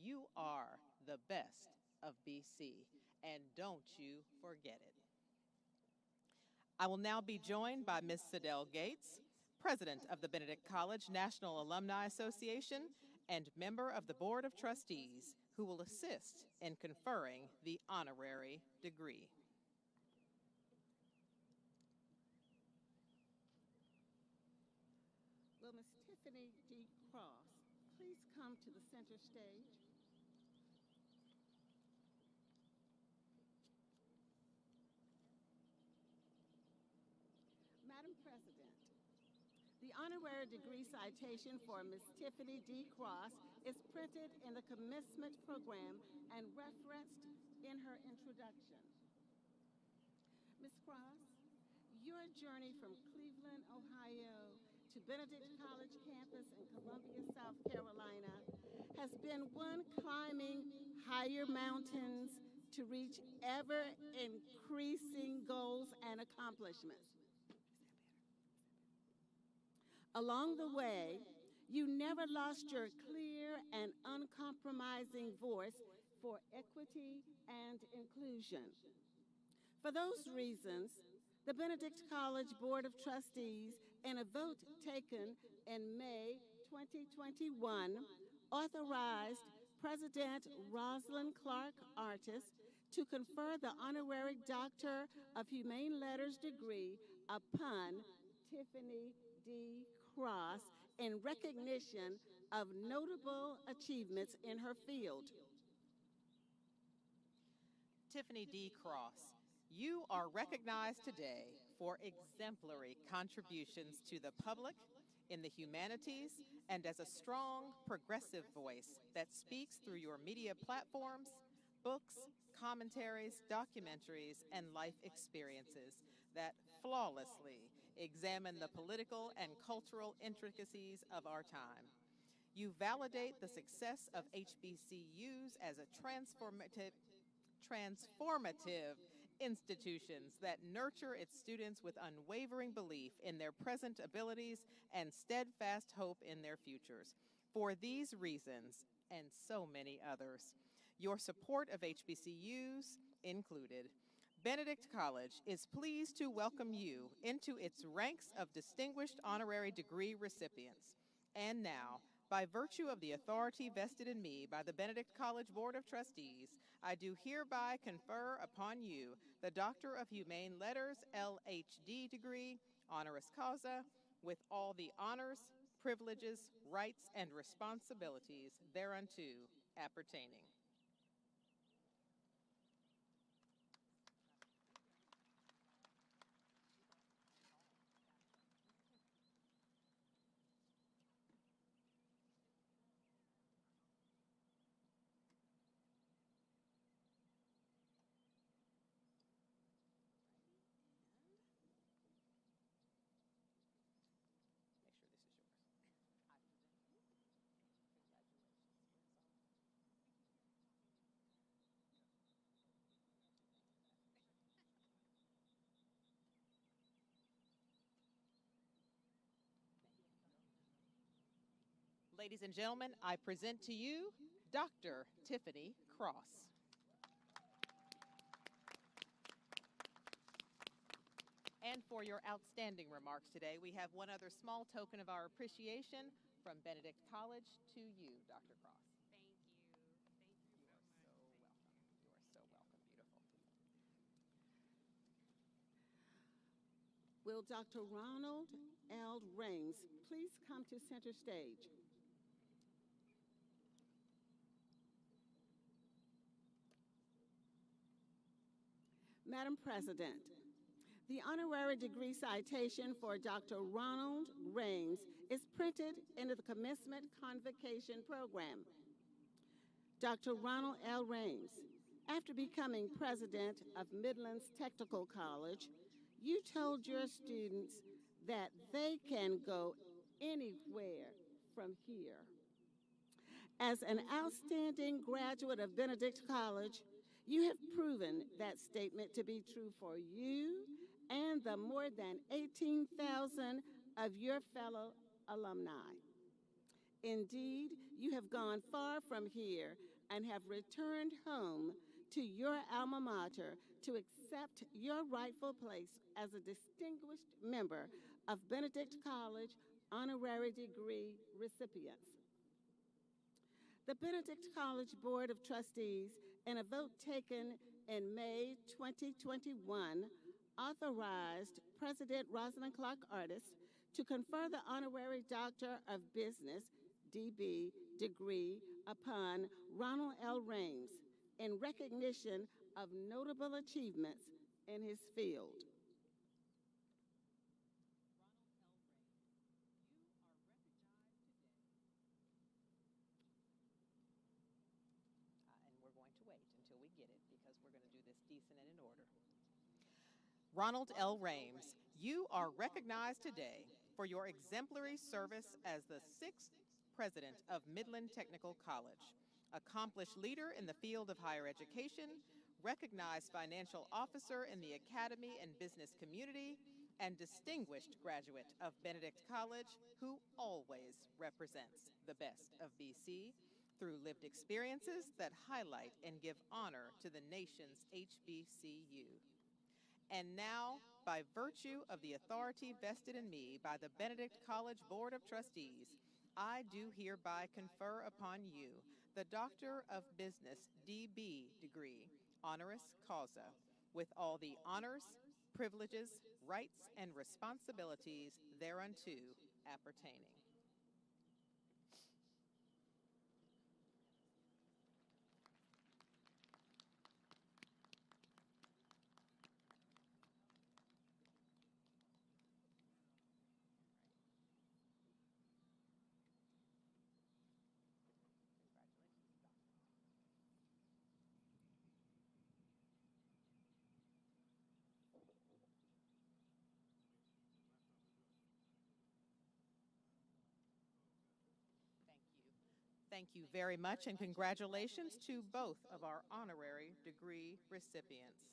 You are the best of BC, and don't you forget it. I will now be joined by Ms. Sidell Gates, President of the Benedict College National Alumni Association and member of the Board of Trustees, who will assist in conferring the honorary degree. Will Ms. Tiffany D. Cross please come to the center stage? Madam President, the honorary degree citation for Ms. Tiffany D. Cross is printed in the commencement program and referenced in her introduction. Ms. Cross, your journey from Cleveland, Ohio to Benedict College campus in Columbia, South Carolina has been one climbing higher mountains to reach ever increasing goals and accomplishments. Along the way, you never lost your clear and uncompromising voice for equity and inclusion. For those reasons, the Benedict College Board of Trustees, in a vote taken in May 2021, authorized President Rosalind Clark Artis to confer the honorary Doctor of Humane Letters degree upon Tiffany D. Cross in recognition of notable achievements in her field. Tiffany D. Cross, you are recognized today for exemplary contributions to the public, in the humanities, and as a strong, progressive voice that speaks through your media platforms, books, commentaries, documentaries, and life experiences that flawlessly examine the political and cultural intricacies of our time. You validate the success of HBCUs as a transformative institutions that nurture its students with unwavering belief in their present abilities and steadfast hope in their futures. For these reasons, and so many others, your support of HBCUs included, Benedict College is pleased to welcome you into its ranks of distinguished honorary degree recipients. And now, by virtue of the authority vested in me by the Benedict College Board of Trustees, I do hereby confer upon you the Doctor of Humane Letters, LHD degree, honoris causa, with all the honors, privileges, rights, and responsibilities thereunto appertaining. Ladies and gentlemen, I present to you Dr. Tiffany Cross. And for your outstanding remarks today, we have one other small token of our appreciation from Benedict College to you, Dr. Cross. Thank you. Thank you so much. You are so welcome. Beautiful. Will Dr. Ronald L. Raines please come to center stage? Madam President, the honorary degree citation for Dr. Ronald Raines is printed into the Commencement Convocation program. Dr. Ronald L. Raines, after becoming president of Midlands Technical College, you told your students that they can go anywhere from here. As an outstanding graduate of Benedict College, you have proven that statement to be true for you and the more than 18,000 of your fellow alumni. Indeed, you have gone far from here and have returned home to your alma mater to accept your rightful place as a distinguished member of Benedict College honorary degree recipients. The Benedict College Board of Trustees, in a vote taken in May 2021, authorized President Rosalind Clark Artis to confer the Honorary Doctor of Business, DB, degree upon Ronald L. Raines in recognition of notable achievements in his field. And we're going to wait until we get it because we're going to do this decent and in order. Ronald L. Raines, you are recognized today for your exemplary service as the 6th president of Midland Technical College, accomplished leader in the field of higher education, recognized financial officer in the academy and business community, and distinguished graduate of Benedict College who always represents the best of BC through lived experiences that highlight and give honor to the nation's HBCU. And now, by virtue of the authority vested in me by the Benedict College Board of Trustees, I do hereby confer upon you the Doctor of Business DB degree, honoris causa, with all the honors, privileges, rights, and responsibilities thereunto appertaining. Thank you very much, and congratulations to both of our honorary degree recipients.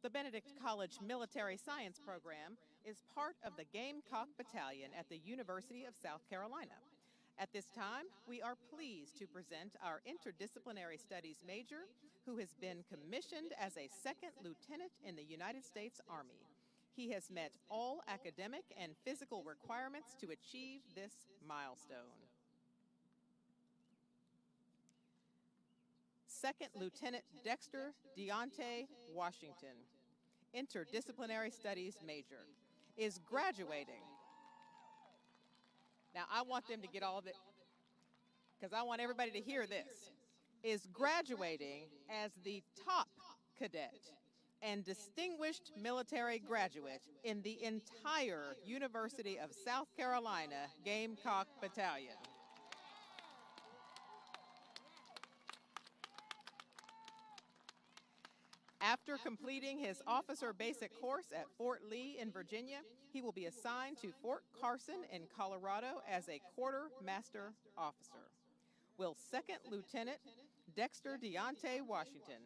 The Benedict College Military Science Program is part of the Gamecock Battalion at the University of South Carolina. At this time, we are pleased to present our Interdisciplinary Studies major, who has been commissioned as a second lieutenant in the United States Army. He has met all academic and physical requirements to achieve this milestone. Second Lieutenant Dexter Deontay Washington, Interdisciplinary Studies major, is graduating. Now, I want them to get all of it, because I want everybody to hear this, is graduating as the top cadet and distinguished military graduate in the entire University of South Carolina Gamecock Battalion. After completing his officer basic course at Fort Lee in Virginia, he will be assigned to Fort Carson in Colorado as a quartermaster officer. Will Second Lieutenant Dexter Deontay Washington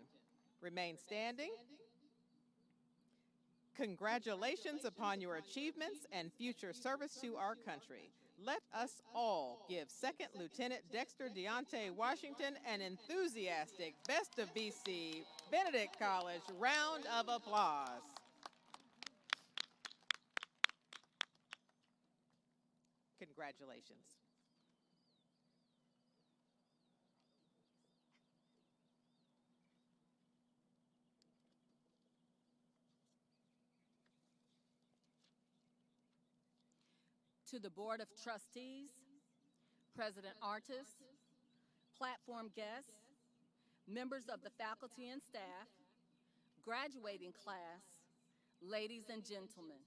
remain standing Congratulations upon your achievements and future service to our country. Let us all give Second Lieutenant Dexter Deontay Washington an enthusiastic Best of BC Benedict College round of applause. Congratulations. To the Board of Trustees, President Artis, platform guests, members of the faculty and staff, graduating class, ladies and gentlemen,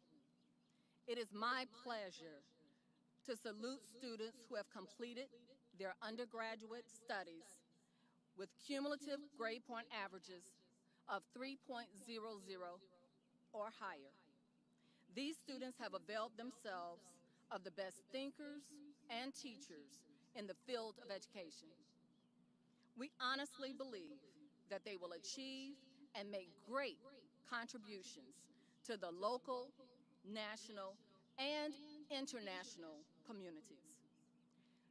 it is my pleasure to salute students who have completed their undergraduate studies with cumulative grade point averages of 3.00 or higher. These students have availed themselves of the best thinkers and teachers in the field of education. We honestly believe that they will achieve and make great contributions to the local, national, and international communities.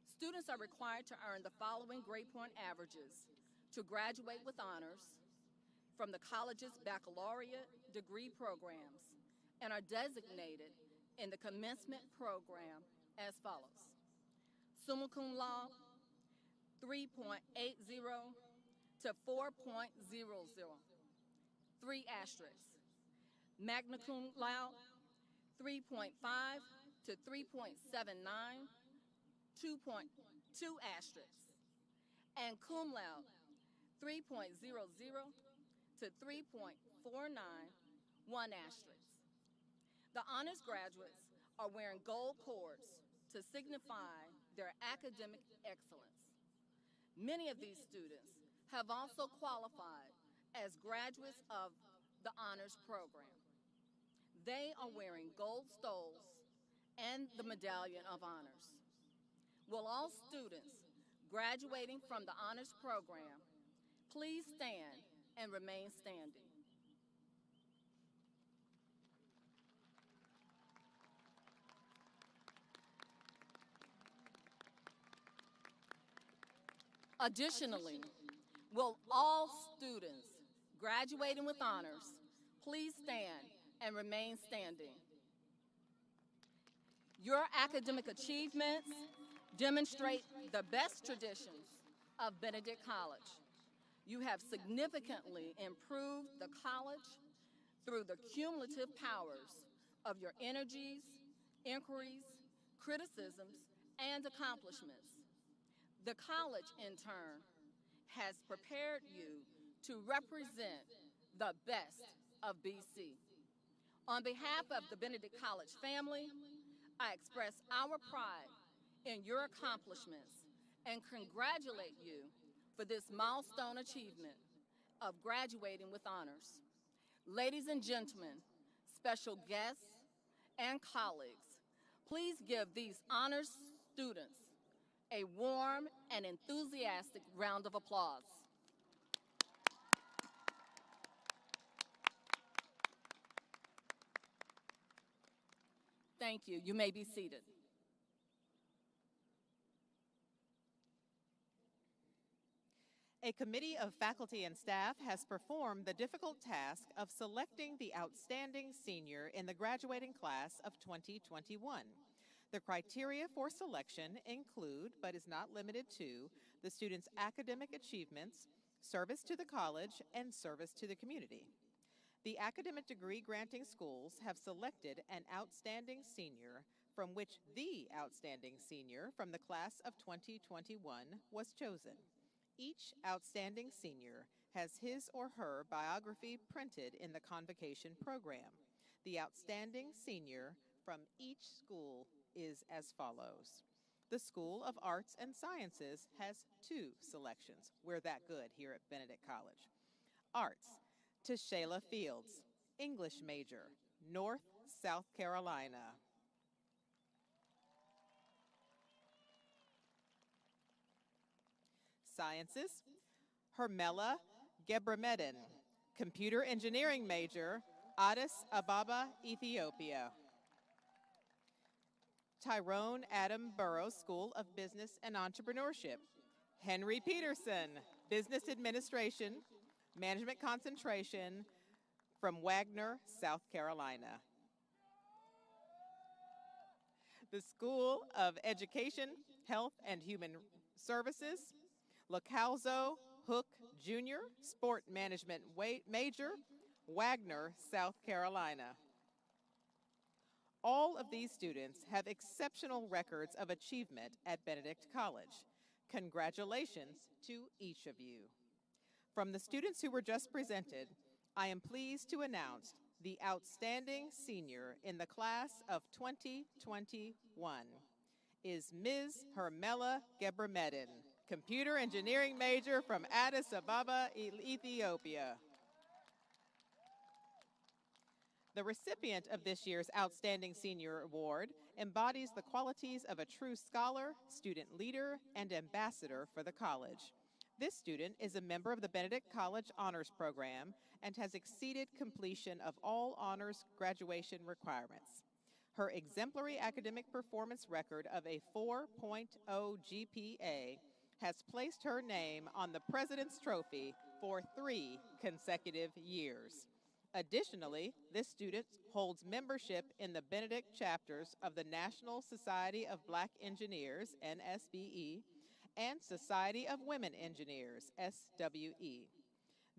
Students are required to earn the following grade point averages to graduate with honors from the college's baccalaureate degree programs and are designated in the commencement program as follows. Summa cum laude, 3.80 to 4.00, 3 asterisks. Magna cum laude, 3.5 to 3.79, 2.2 asterisks. And cum laude, 3.00 to 3.49, 1 asterisk. The honors graduates are wearing gold cords to signify their academic excellence. Many of these students have also qualified as graduates of the honors program. They are wearing gold stoles and the Medallion of Honors. Will all students graduating from the honors program please stand and remain standing? Additionally, will all students graduating with honors please stand and remain standing? Your academic achievements demonstrate the best traditions of Benedict College. You have significantly improved the college through the cumulative powers of your energies, inquiries, criticisms, and accomplishments. The college, in turn, has prepared you to represent the best of BC. On behalf of the Benedict College family, I express our pride in your accomplishments and congratulate you for this milestone achievement of graduating with honors. Ladies and gentlemen, special guests, and colleagues, please give these honors students a warm and enthusiastic round of applause. Thank you. You may be seated. A committee of faculty and staff has performed the difficult task of selecting the outstanding senior in the graduating class of 2021. The criteria for selection include, but is not limited to, the student's academic achievements, service to the college, and service to the community. The academic degree granting schools have selected an outstanding senior from which the outstanding senior from the class of 2021 was chosen. Each outstanding senior has his or her biography printed in the Convocation program. The outstanding senior from each school is as follows. The School of Arts and Sciences has 2 selections. We're that good here at Benedict College. Arts, to Shayla Fields, English major, North South Carolina. Sciences, Hermela Gebremedin, computer engineering major, Addis Ababa, Ethiopia. Tyrone Adam Burrows School of Business and Entrepreneurship. Henry Peterson, Business Administration, Management Concentration from Wagner, South Carolina. The School of Education, Health, and Human Services, Lacalzo Hook Jr., Sport Management Major, Wagner, South Carolina. All of these students have exceptional records of achievement at Benedict College. Congratulations to each of you. From the students who were just presented, I am pleased to announce the outstanding senior in the class of 2021 is Ms. Hermela Gebremedin, computer engineering major from Addis Ababa, Ethiopia. The recipient of this year's Outstanding Senior Award embodies the qualities of a true scholar, student leader, and ambassador for the college. This student is a member of the Benedict College Honors Program and has exceeded completion of all honors graduation requirements. Her exemplary academic performance record of a 4.0 GPA has placed her name on the President's Trophy for 3 consecutive years. Additionally, this student holds membership in the Benedict chapters of the National Society of Black Engineers, NSBE, and Society of Women Engineers, SWE.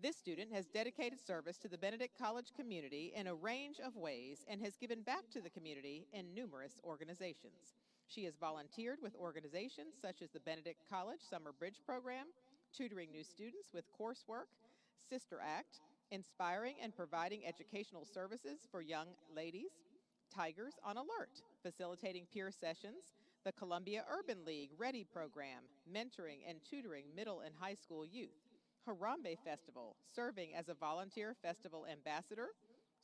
This student has dedicated service to the Benedict College community in a range of ways and has given back to the community in numerous organizations. She has volunteered with organizations such as the Benedict College Summer Bridge Program, tutoring new students with coursework, Sister Act, inspiring and providing educational services for young ladies, Tigers on Alert, facilitating peer sessions, the Columbia Urban League Ready program, mentoring and tutoring middle and high school youth, Harambe Festival, serving as a volunteer festival ambassador,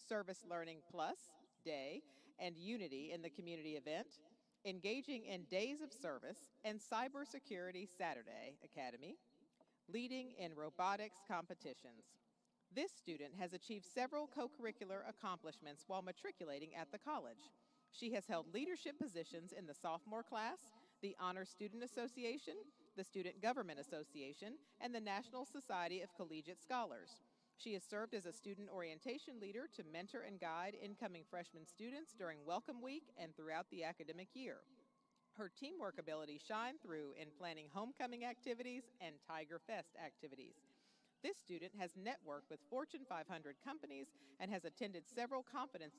Service Learning Plus Day and Unity in the community event, engaging in Days of Service and Cybersecurity Saturday Academy, leading in robotics competitions. This student has achieved several co-curricular accomplishments while matriculating at the college. She has held leadership positions in the sophomore class, the Honor Student Association, the Student Government Association, and the National Society of Collegiate Scholars. She has served as a student orientation leader to mentor and guide incoming freshman students during Welcome Week and throughout the academic year. Her teamwork abilities shine through in planning homecoming activities and Tiger Fest activities. This student has networked with Fortune 500 companies and has attended several conferences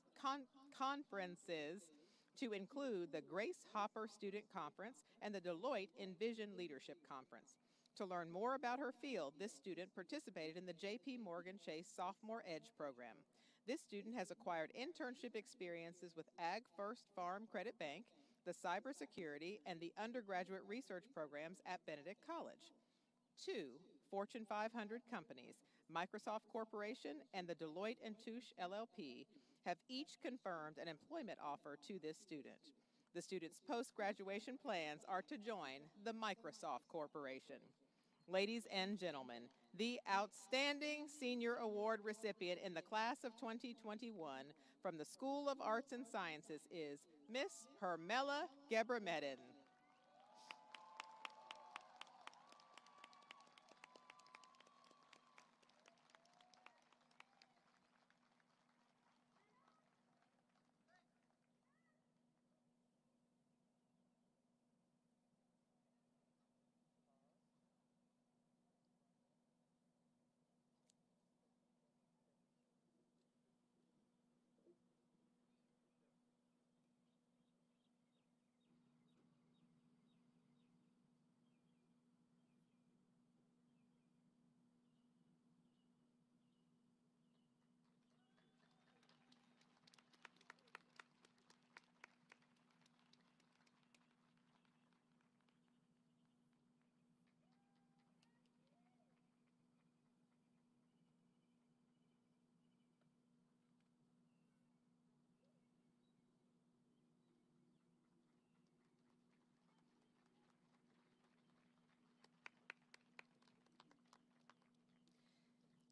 to include the Grace Hopper Student Conference and the Deloitte Envision Leadership Conference. To learn more about her field, this student participated in the J.P. Morgan Chase Sophomore Edge program. This student has acquired internship experiences with Ag First Farm Credit Bank, the Cybersecurity, and the undergraduate research programs at Benedict College. 2 Fortune 500 companies, Microsoft Corporation and the Deloitte & Touche LLP, have each confirmed an employment offer to this student. The student's post-graduation plans are to join the Microsoft Corporation. Ladies and gentlemen, the Outstanding Senior Award recipient in the class of 2021 from the School of Arts and Sciences is Miss Hermela Gebremedin.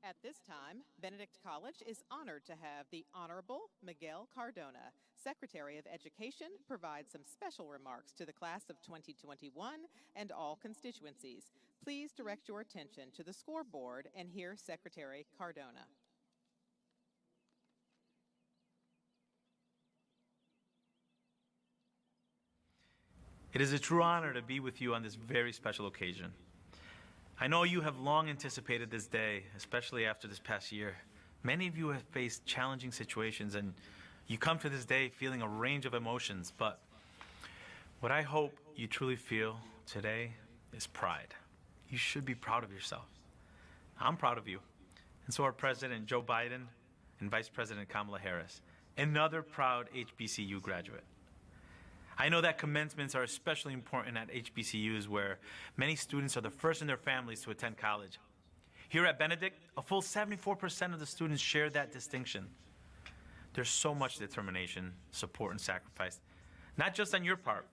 At this time, Benedict College is honored to have the Honorable Miguel Cardona, Secretary of Education, provide some special remarks to the class of 2021 and all constituencies. Please direct your attention to the scoreboard and hear Secretary Cardona. It is a true honor to be with you on this very special occasion. I know you have long anticipated this day, especially after this past year. Many of you have faced challenging situations, and you come to this day feeling a range of emotions, but what I hope you truly feel today is pride. You should be proud of yourself. I'm proud of you, and so are President Joe Biden and Vice President Kamala Harris, another proud HBCU graduate. I know that commencements are especially important at HBCUs where many students are the first in their families to attend college. Here at Benedict, a full 74% of the students share that distinction. There's so much determination, support, and sacrifice, not just on your part,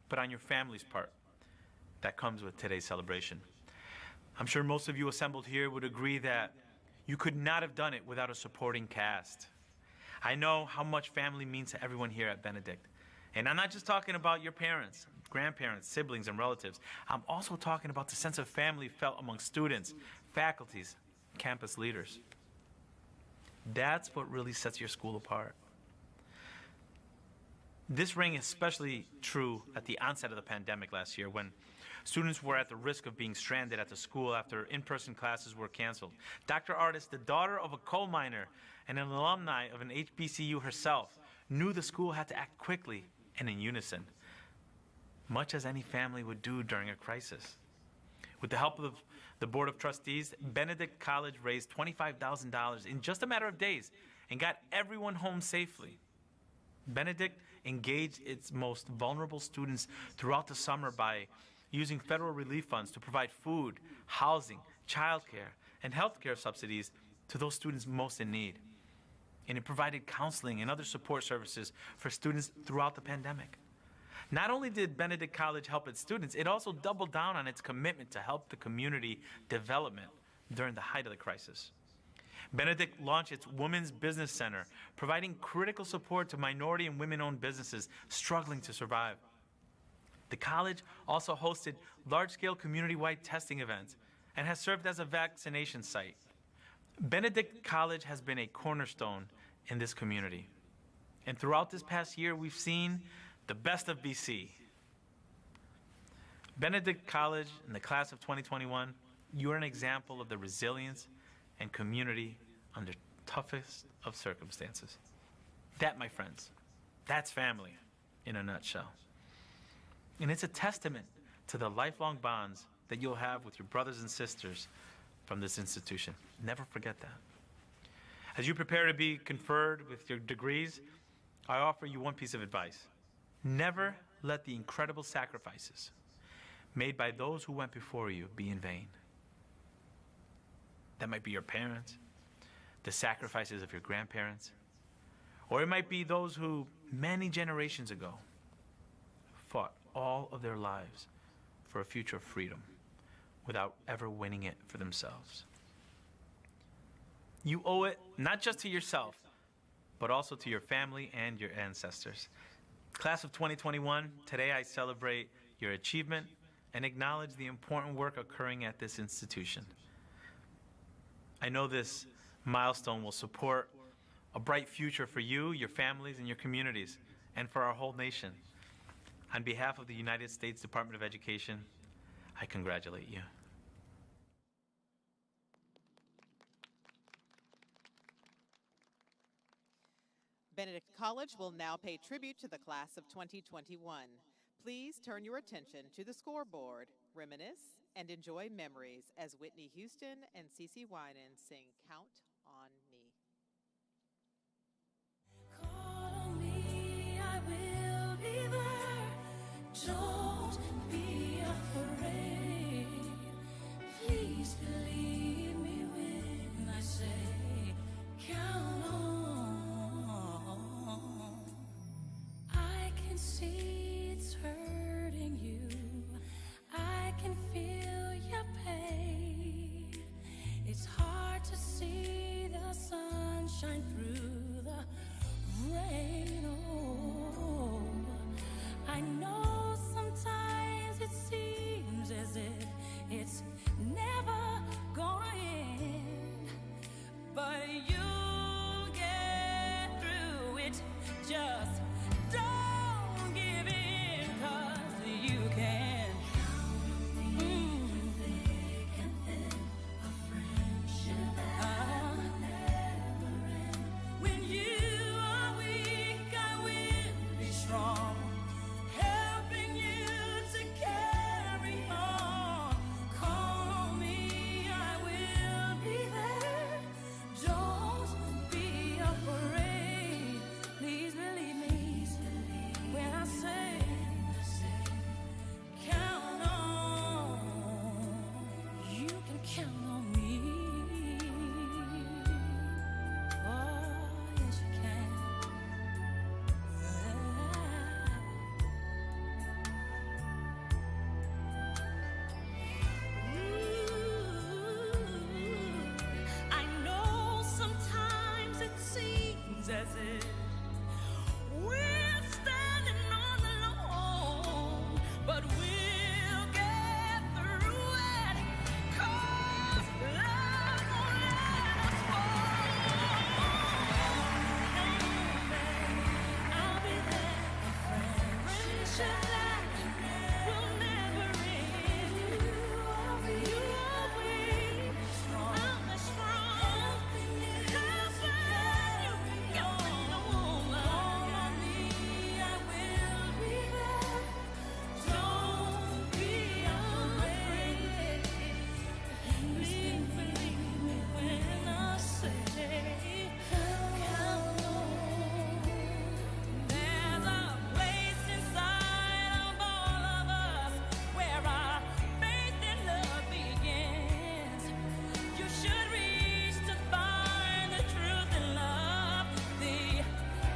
but on your family's part, that comes with today's celebration. I'm sure most of you assembled here would agree that you could not have done it without a supporting cast. I know how much family means to everyone here at Benedict. And I'm not just talking about your parents, grandparents, siblings, and relatives. I'm also talking about the sense of family felt among students, faculties, campus leaders. That's what really sets your school apart. This rang especially true at the onset of the pandemic last year when students were at the risk of being stranded at the school after in-person classes were canceled. Dr. Artis, the daughter of a coal miner and an alumni of an HBCU herself, knew the school had to act quickly and in unison, much as any family would do during a crisis. With the help of the Board of Trustees, Benedict College raised $25,000 in just a matter of days and got everyone home safely. Benedict engaged its most vulnerable students throughout the summer by using federal relief funds to provide food, housing, childcare, and healthcare subsidies to those students most in need. And it provided counseling and other support services for students throughout the pandemic. Not only did Benedict College help its students, it also doubled down on its commitment to help the community development during the height of the crisis. Benedict launched its Women's Business Center, providing critical support to minority and women-owned businesses struggling to survive. The college also hosted large-scale community-wide testing events and has served as a vaccination site. Benedict College has been a cornerstone in this community. And throughout this past year, we've seen the best of BC. Benedict College and the class of 2021, you are an example of the resilience and community under toughest of circumstances. That, my friends, that's family in a nutshell. And it's a testament to the lifelong bonds that you'll have with your brothers and sisters from this institution. Never forget that. As you prepare to be conferred with your degrees, I offer you one piece of advice. Never let the incredible sacrifices made by those who went before you be in vain. That might be your parents, the sacrifices of your grandparents, or it might be those who, many generations ago, fought all of their lives for a future of freedom without ever winning it for themselves. You owe it not just to yourself, but also to your family and your ancestors. Class of 2021, today I celebrate your achievement and acknowledge the important work occurring at this institution. I know this milestone will support a bright future for you, your families, and your communities, and for our whole nation. On behalf of the United States Department of Education, I congratulate you. Benedict College will now pay tribute to the class of 2021. Please turn your attention to the scoreboard, reminisce, and enjoy memories as Whitney Houston and CeCe Winan sing Count on Me. Call on me, I will be there. Don't be afraid. Please believe me when I say, count on. I can see it's hurting you. I can feel your pain. It's hard to see just don't give in, 'cause you can. When you are weak, I will be strong, helping you to carry on. Call me, I will be there. Don't be afraid. Please believe me when I say, count on. You can count on me. Oh, yes, you can. I know sometimes it seems as if we're standing on alone, but we'll get through it, 'cause love won't let us fall. I'll be there, friendship that will never end. You are weak, I'm as strong. Helping you get along. On me, I will be there. Don't be afraid. Please believe me when I say, count on. There's a place inside of all of us where our faith and love begins. You should reach to find the truth and love. The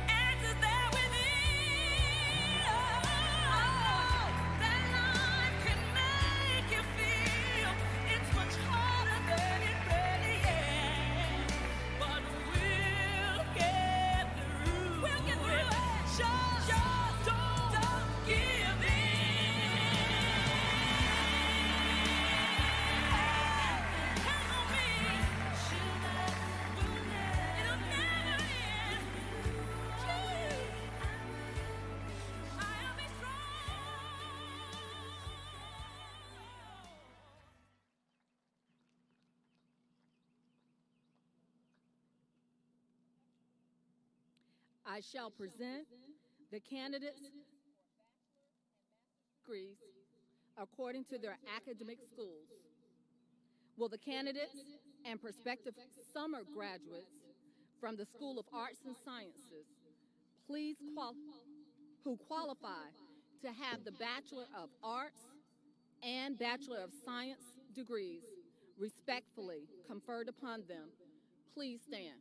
answer's there within. Oh, that life can make you feel it's much harder than it really is. But we'll get through. We'll get through it. Just don't give in. Count on me. It'll never end. I'll be strong. I shall present the candidates degrees according to their academic schools. Will the candidates and prospective summer graduates from the School of Arts and Sciences please who qualify to have the Bachelor of Arts and Bachelor of Science degrees respectfully conferred upon them, please stand.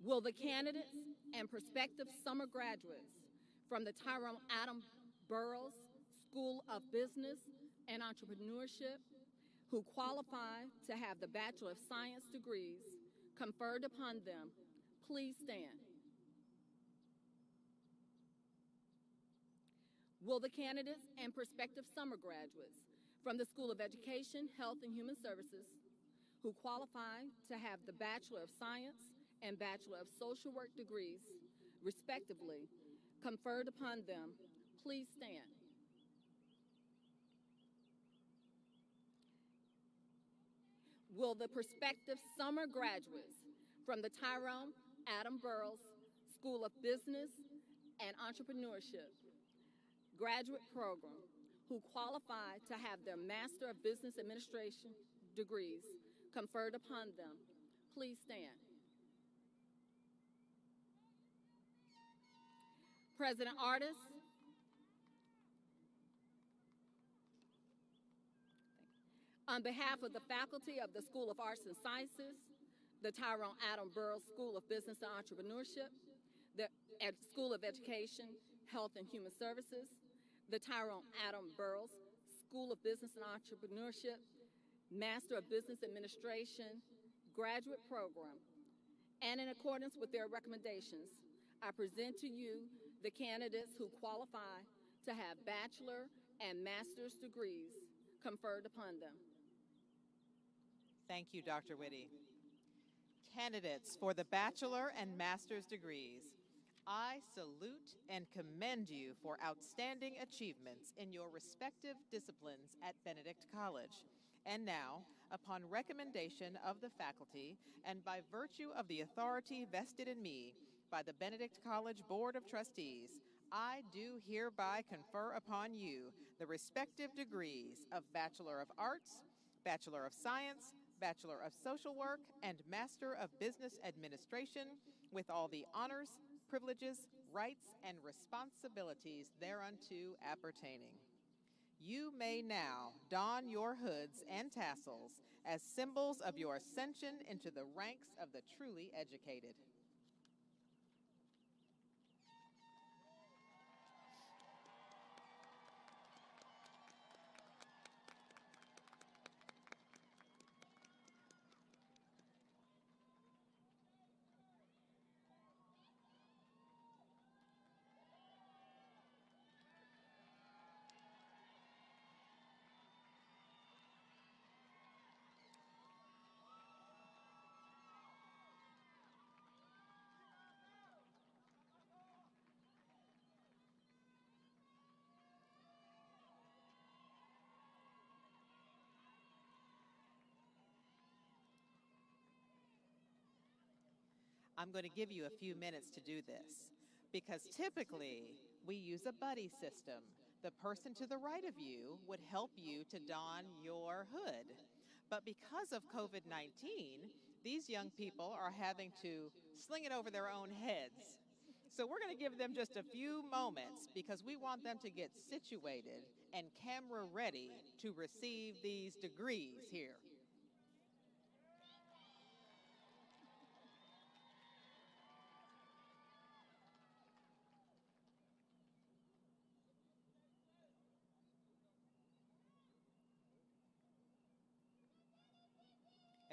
Will the candidates and prospective summer graduates from the Tyrone Adam Burroughs School of Business and Entrepreneurship who qualify to have the Bachelor of Science degrees conferred upon them, please stand. Will the candidates and prospective summer graduates from the School of Education, Health, and Human Services who qualify to have the Bachelor of Science and Bachelor of Social Work degrees, respectively, conferred upon them, please stand. Will the prospective summer graduates from the Tyrone Adam Burroughs School of Business and Entrepreneurship graduate program who qualify to have their Master of Business Administration degrees conferred upon them, please stand. President Artis, on behalf of the faculty of the School of Arts and Sciences, the Tyrone Adam Burroughs School of Business and Entrepreneurship, the School of Education, Health, and Human Services, the Tyrone Adam Burroughs School of Business and Entrepreneurship, Master of Business Administration graduate program, and in accordance with their recommendations, I present to you the candidates who qualify to have bachelor and master's degrees conferred upon them. Thank you, Dr. Whitty. Candidates for the bachelor and master's degrees, I salute and commend you for outstanding achievements in your respective disciplines at Benedict College. And now, upon recommendation of the faculty and by virtue of the authority vested in me by the Benedict College Board of Trustees, I do hereby confer upon you the respective degrees of Bachelor of Arts, Bachelor of Science, Bachelor of Social Work, and Master of Business Administration with all the honors, privileges, rights, and responsibilities thereunto appertaining. You may now don your hoods and tassels as symbols of your ascension into the ranks of the truly educated. I'm going to give you a few minutes to do this because typically we use a buddy system. The person to the right of you would help you to don your hood. But because of COVID-19, these young people are having to sling it over their own heads. So we're going to give them just a few moments because we want them to get situated and camera ready to receive these degrees here.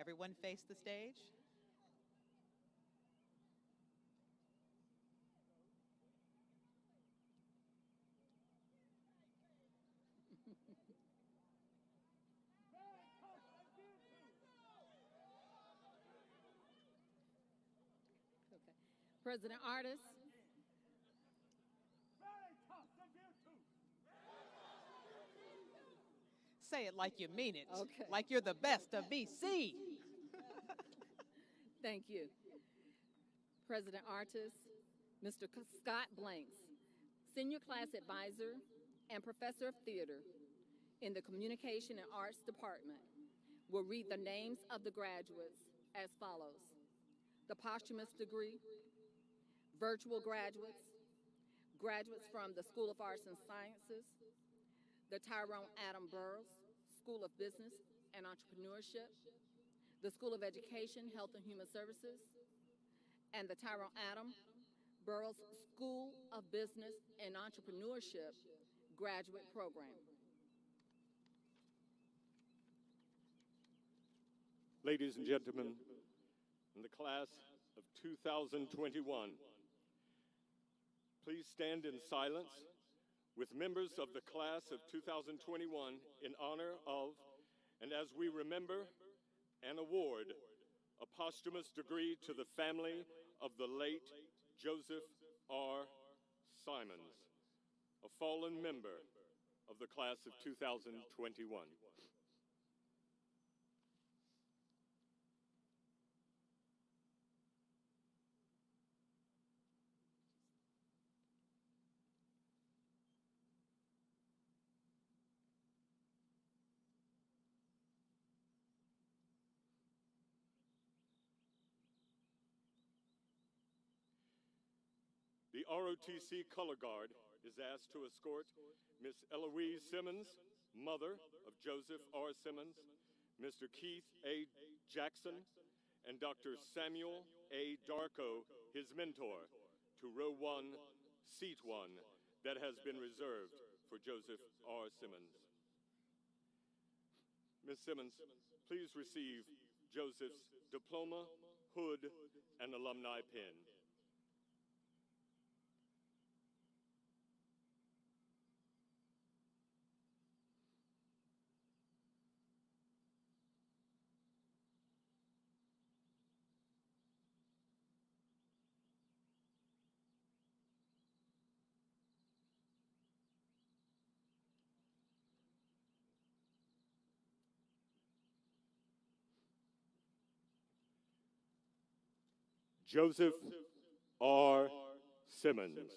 Everyone face the stage. Okay. President Artis. Say it like you mean it. Okay. Like you're the best of BC. Thank you. President Artis, Mr. Scott Blanks, Senior Class Advisor and Professor of Theater in the Communication and Arts Department, will read the names of the graduates as follows: the posthumous degree, virtual graduates, graduates from the School of Arts and Sciences, the Tyrone Adam Burroughs School of Business and Entrepreneurship, the School of Education, Health and Human Services, and the Tyrone Adam Burroughs School of Business and Entrepreneurship graduate program. Ladies and gentlemen, in the class of 2021, please stand in silence with members of the class of 2021 in honor of, and as we remember and award, a posthumous degree to the family of the late Joseph R. Simons, a fallen member of the class of 2021. The ROTC Color Guard is asked to escort Miss Eloise Simmons, mother of Joseph R. Simmons, Mr. Keith A. Jackson, and Dr. Samuel A. Darko, his mentor, to row 1, seat 1, that has been reserved for Joseph R. Simmons. Ms. Simmons, please receive Joseph's diploma, hood, and alumni pin. Joseph R. Simmons.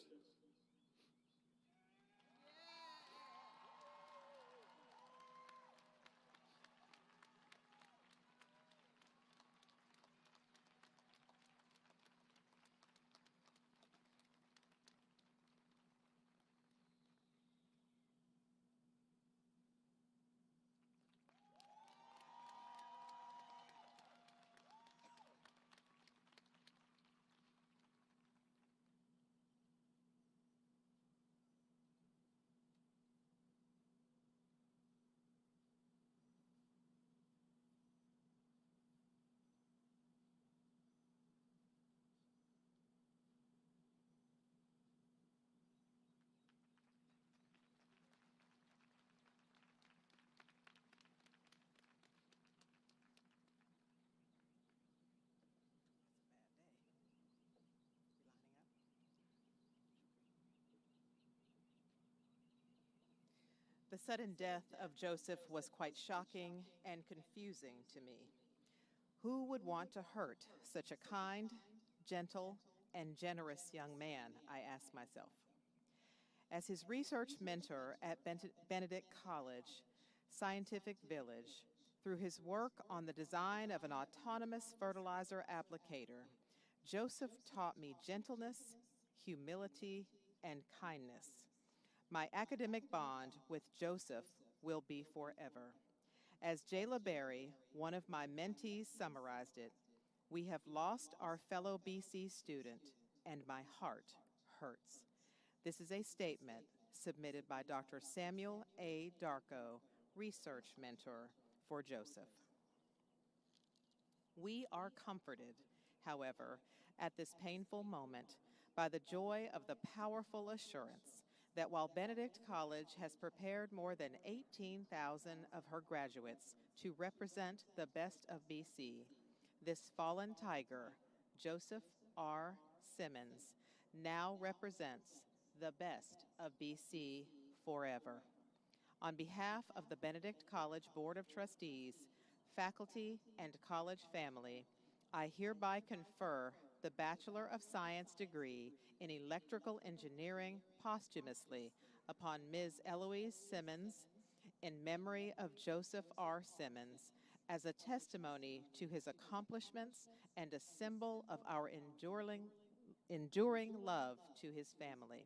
The sudden death of Joseph was quite shocking and confusing to me. Who would want to hurt such a kind, gentle, and generous young man, I asked myself. As his research mentor at Benedict College, Scientific Village, through his work on the design of an autonomous fertilizer applicator, Joseph taught me gentleness, humility, and kindness. My academic bond with Joseph will be forever. As Jayla Berry, one of my mentees, summarized it, we have lost our fellow BC student, and my heart hurts. This is a statement submitted by Dr. Samuel A. Darko, research mentor for Joseph. We are comforted, however, at this painful moment by the joy of the powerful assurance that while Benedict College has prepared more than 18,000 of her graduates to represent the best of BC, this fallen tiger, Joseph R. Simmons, now represents the best of BC forever. On behalf of the Benedict College Board of Trustees, faculty, and college family, I hereby confer the Bachelor of Science degree in Electrical Engineering posthumously upon Ms. Eloise Simmons in memory of Joseph R. Simmons as a testimony to his accomplishments and a symbol of our enduring love to his family.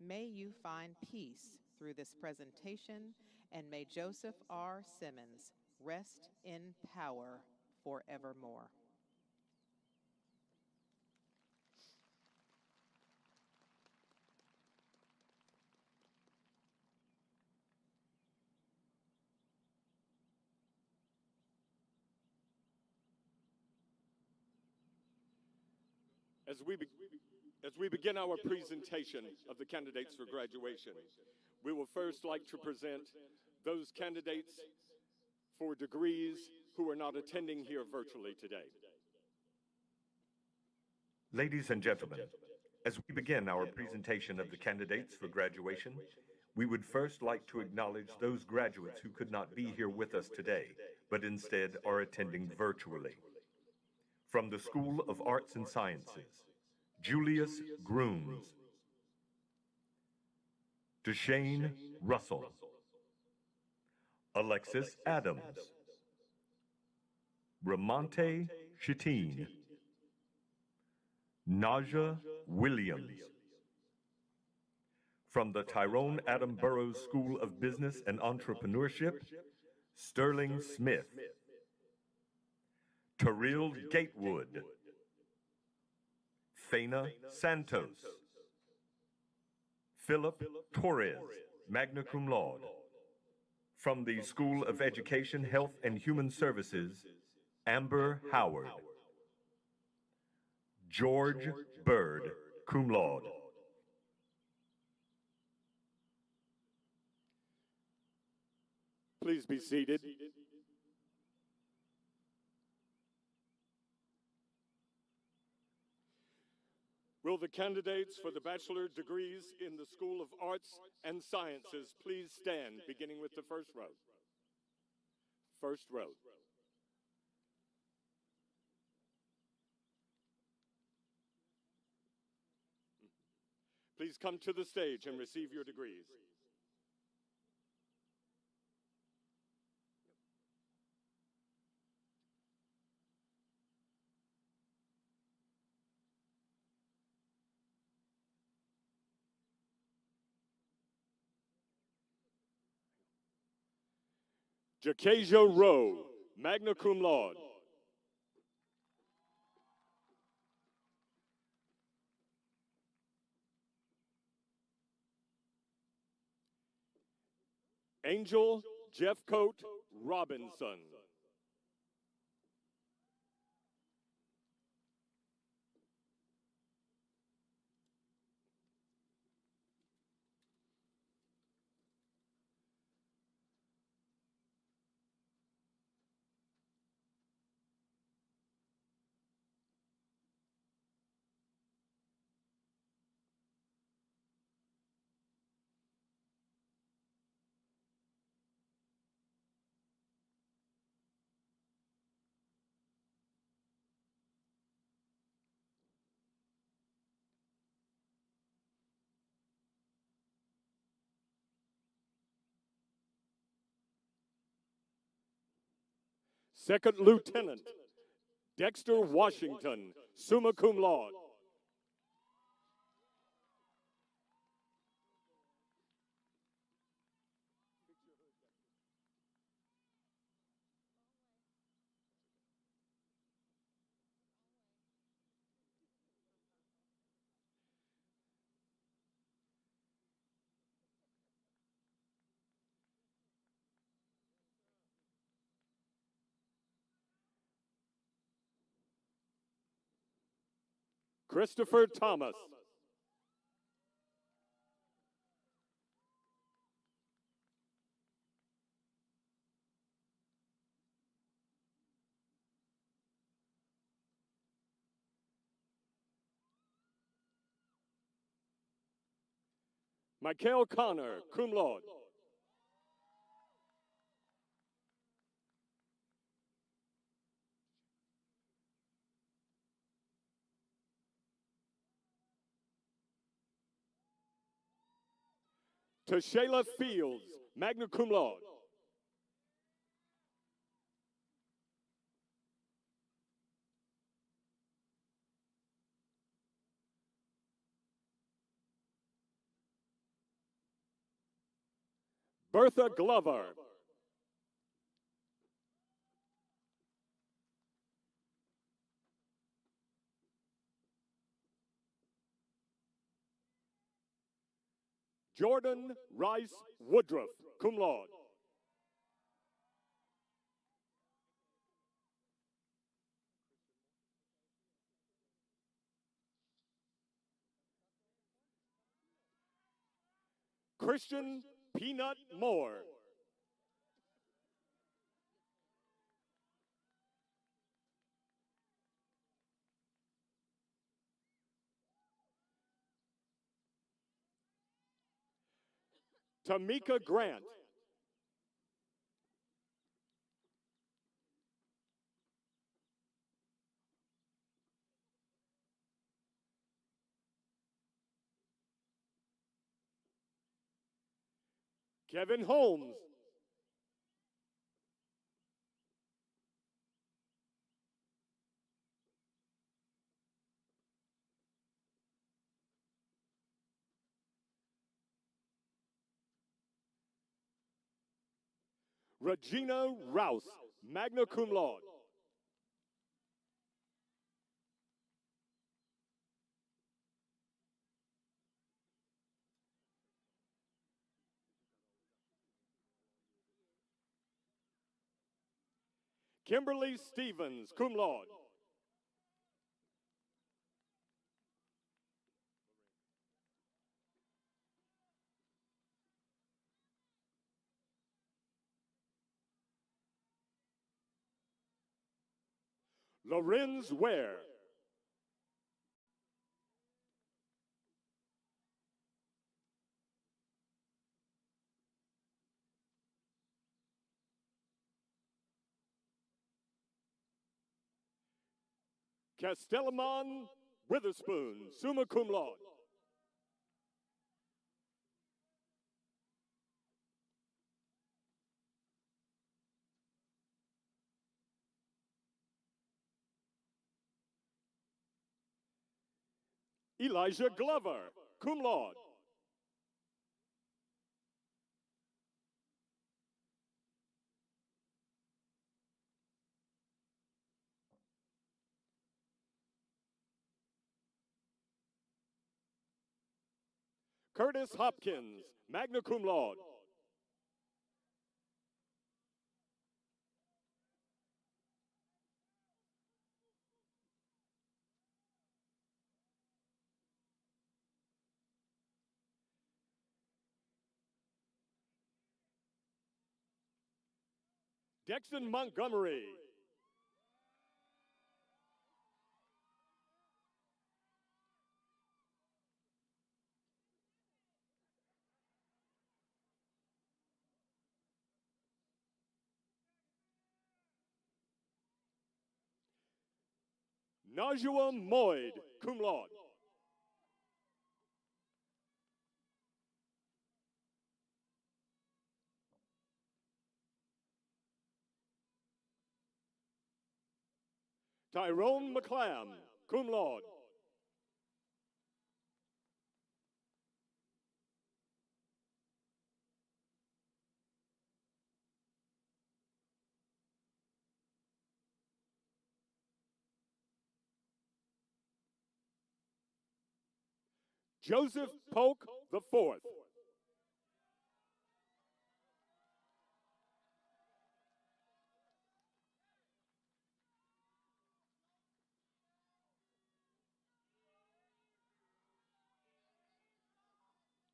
May you find peace through this presentation, and may Joseph R. Simmons rest in power forevermore. As we begin our presentation of the candidates for graduation, we will first like to present those candidates for degrees who are not attending here virtually today. Ladies and gentlemen, as we begin our presentation of the candidates for graduation, we would first like to acknowledge those graduates who could not be here with us today, but instead are attending virtually. From the School of Arts and Sciences, Julius Grooms, Deshane Russell, Alexis Adams, Ramonte Shatine, Naja Williams. From the Tyrone Adam Burroughs School of Business and Entrepreneurship, Sterling Smith, Terrell Gatewood, Fana Santos, Philip Torres, magna cum laude. From the School of Education, Health, and Human Services, Amber Howard, George Bird, cum laude. Please be seated. Will the candidates for the bachelor degrees in the School of Arts and Sciences please stand, beginning with the first row? First row. Please come to the stage and receive your degrees. Jacasia Rowe, magna cum laude. Angel Jeffcoat Robinson. Second Lieutenant Dexter Washington, summa cum laude. Christopher Thomas. Michael Connor, cum laude. Tashayla Fields, magna cum laude. Bertha Glover. Jordan Rice Woodruff, cum laude. Christian Peanut Moore. Tamika Grant. Kevin Holmes. Regina Rouse, magna cum laude. Kimberly Stevens, cum laude. Lorenz Ware. Castellamon Witherspoon, summa cum laude. Elijah Glover, cum laude. Curtis Hopkins, magna cum laude. Dexton Montgomery. Najua Moyd, cum laude. Tyrone McClam, cum laude. Joseph Polk IV.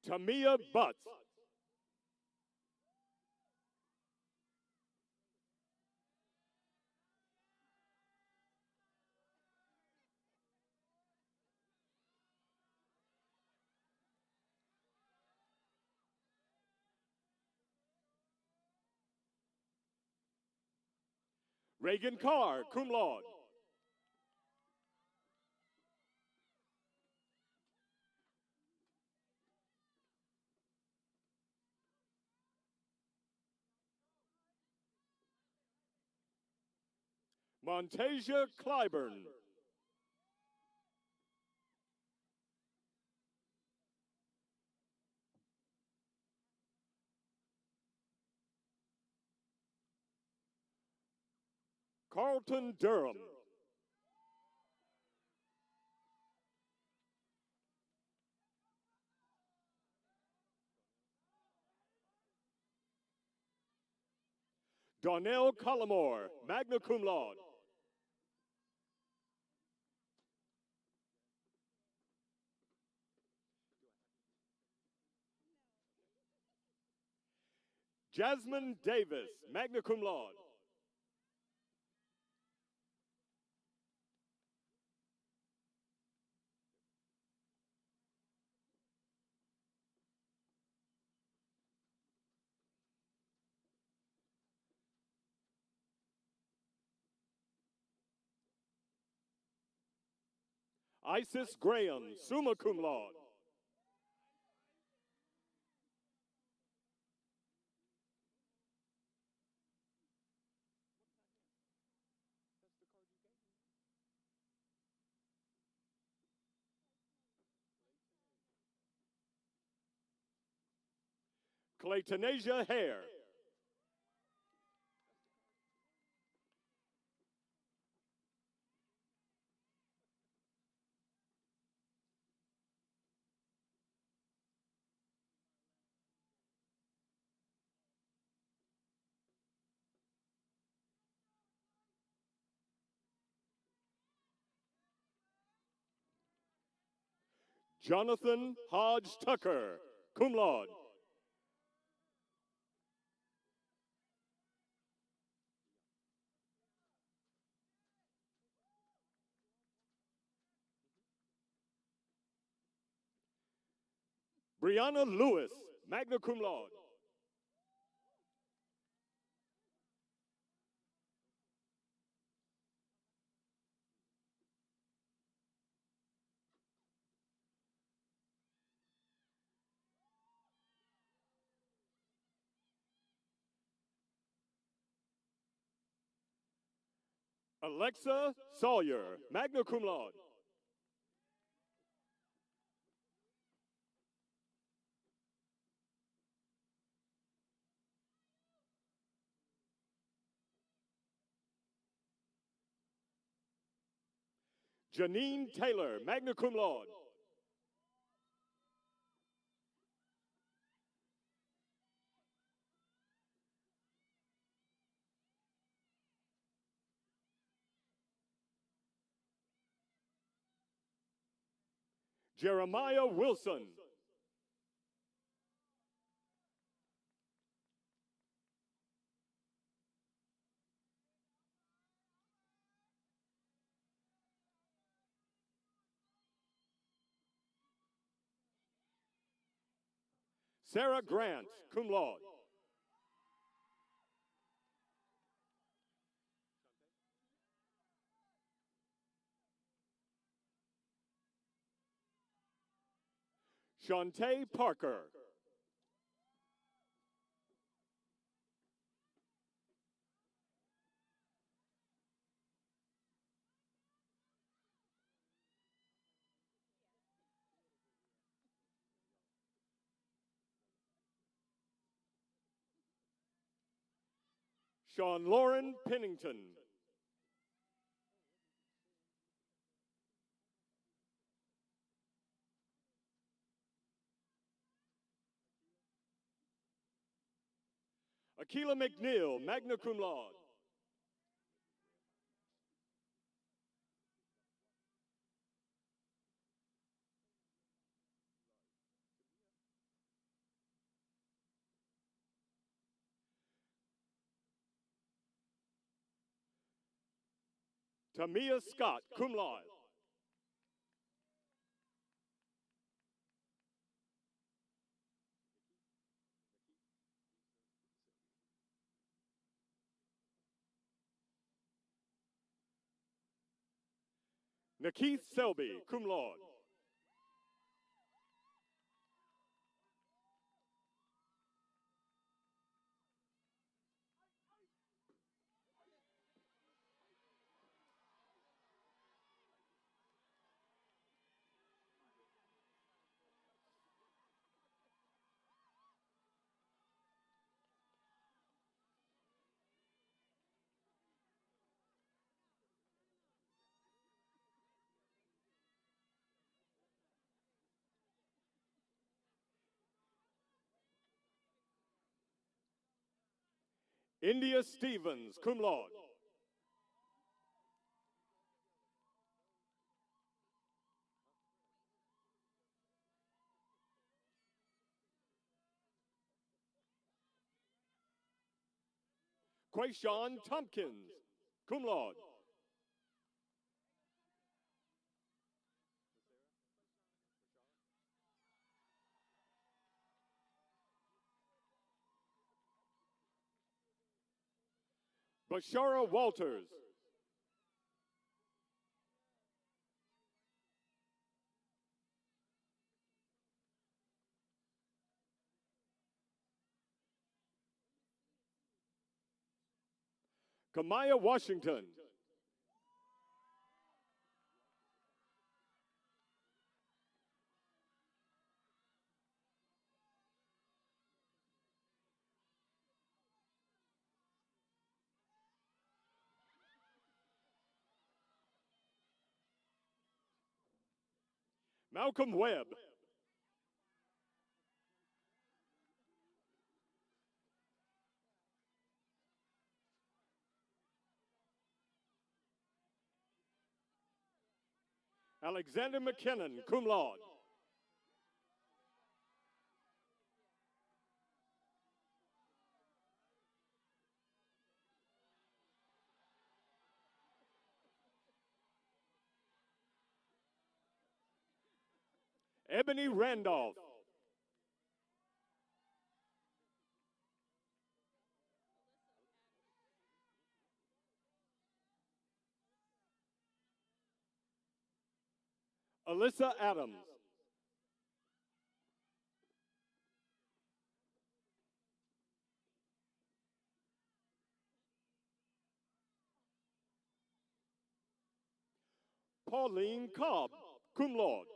Tamia Butts. Reagan Carr, cum laude. Montasia Clyburn. Carlton Durham. Donnell Collimore, magna cum laude. Jasmine Davis, magna cum laude. Isis Graham, summa cum laude. Claytonasia Hare. Jonathan Hodge Tucker, cum laude. Brianna Lewis, magna cum laude. Alexa Sawyer, magna cum laude. Janine Taylor, magna cum laude. Jeremiah Wilson. Sarah Grant, cum laude. Shantae Parker. Sean Lauren Pennington. Akila McNeil, magna cum laude. Tamia Scott, cum laude. Nakeith Selby, cum laude. India Stevens, cum laude. Quayshawn Tompkins, cum laude. Bashara Walters. Kamaya Washington. Malcolm Webb. Alexander McKinnon, cum laude. Ebony Randolph. Alyssa Adams. Pauline Cobb, cum laude.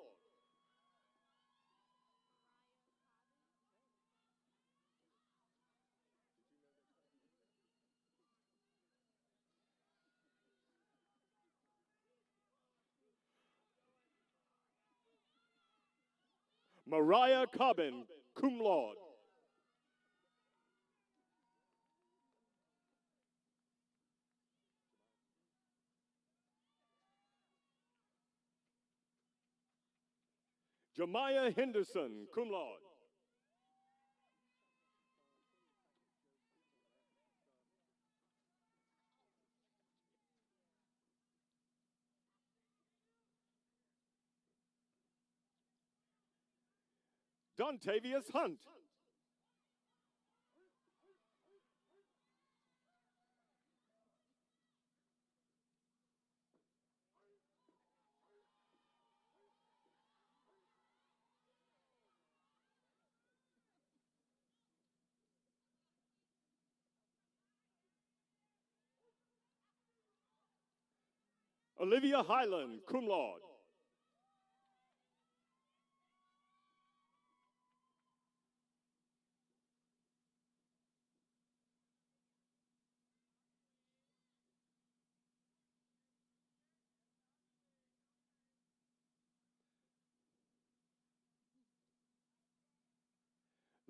Mariah Cobbin, cum laude. Jemiah Henderson, cum laude. Dontavius Hunt. Olivia Highland, cum laude.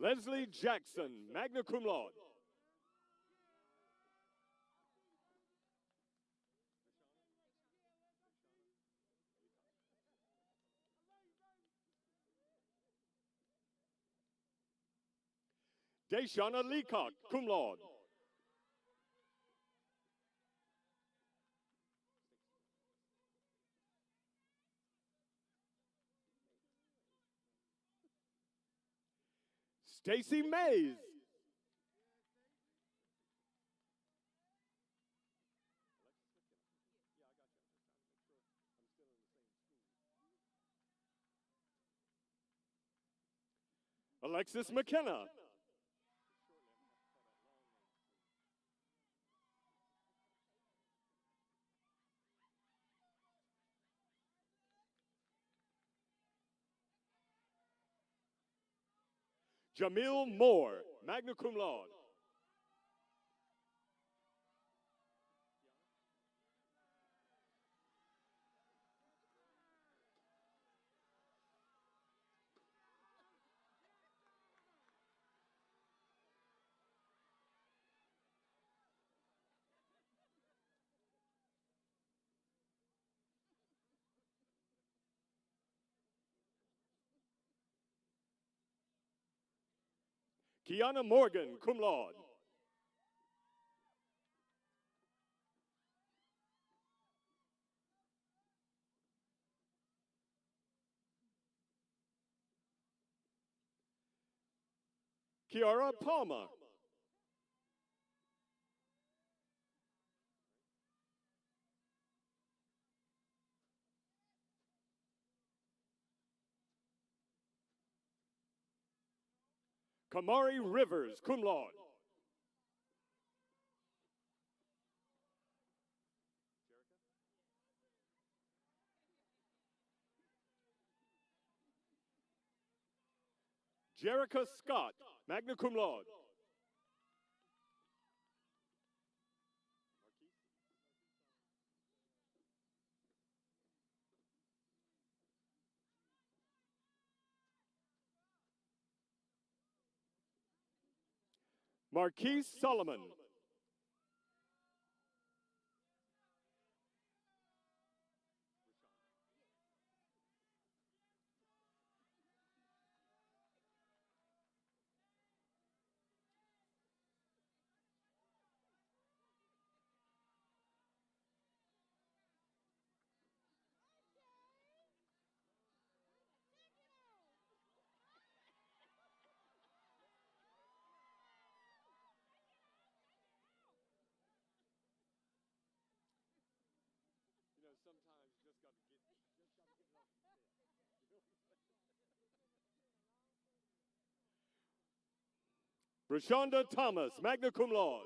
Leslie Jackson, magna cum laude. Deshauna Leacock, cum laude. Stacy Mays. Alexis McKenna. Jamil Moore, magna cum laude. Kiana Morgan, cum laude. Kiara Palmer. Kamari Rivers, cum laude. Jerica Scott, magna cum laude. Marquise Solomon. Sometimes you just got to get it off your chest. Rashonda Thomas, magna cum laude.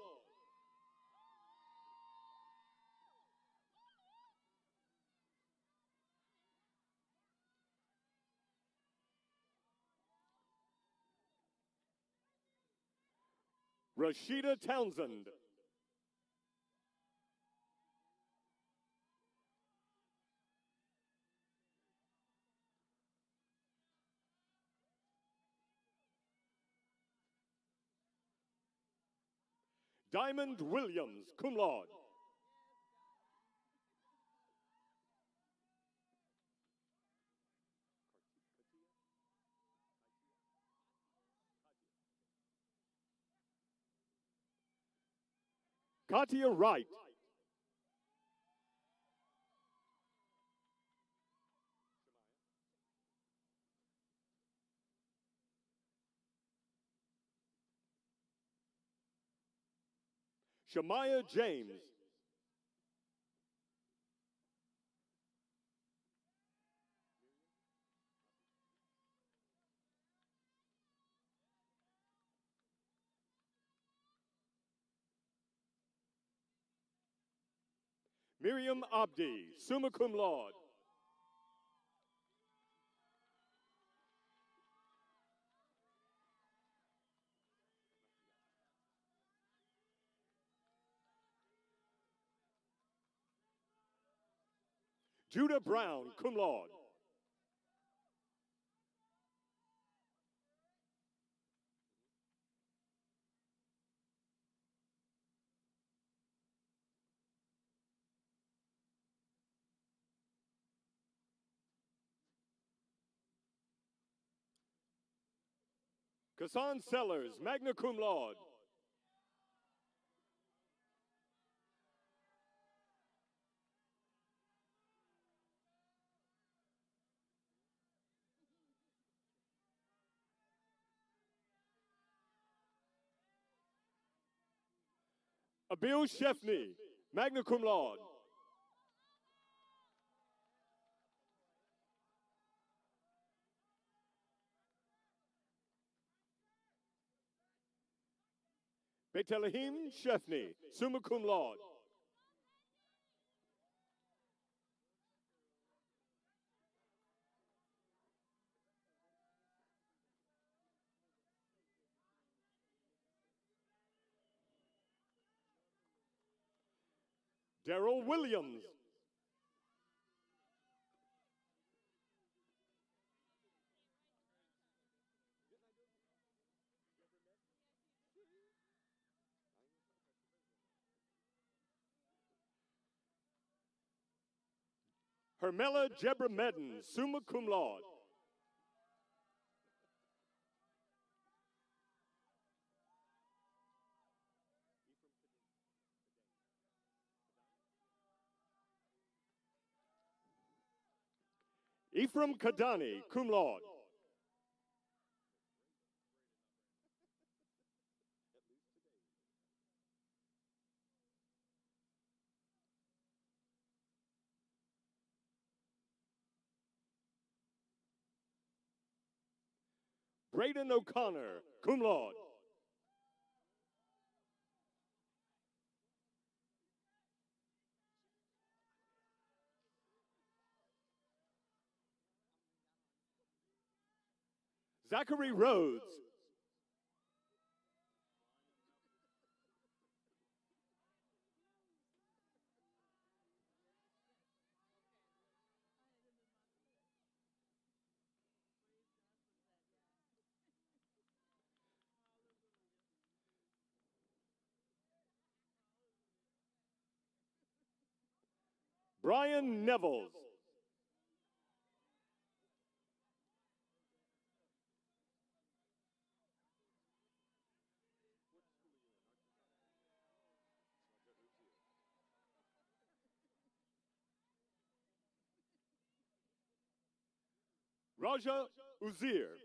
Rashida Townsend. Diamond Williams, cum laude. Katia Wright. Shamaya James. Miriam Abdi, summa cum laude. Judah Brown, cum laude. Kassan Sellers, magna cum laude. Abil Shefni, magna cum laude. Betelahim Shefni, summa cum laude. Daryl Williams. Hermela Jebremedin, summa cum laude. Ephraim Kadani, cum laude. Braden O'Connor, cum laude. Zachary Rhodes. Brian Nevels. Raja Uzier.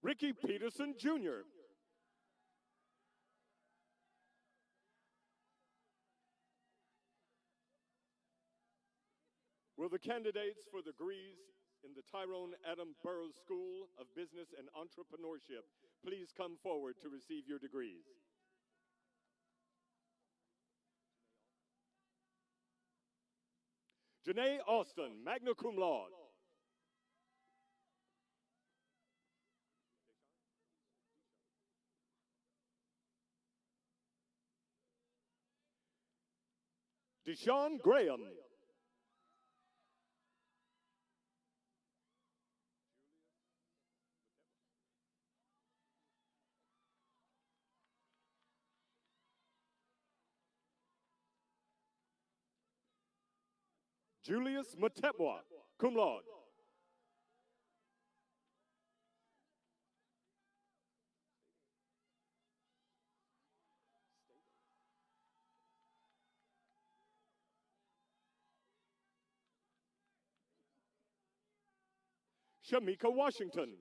Ricky Peterson, Jr. Will the candidates for degrees in the Tyrone Adam Burroughs School of Business and Entrepreneurship please come forward to receive your degrees? Janae Austin, magna cum laude. Deshaun Graham. Julius Matepwa, cum laude. Shamika Washington.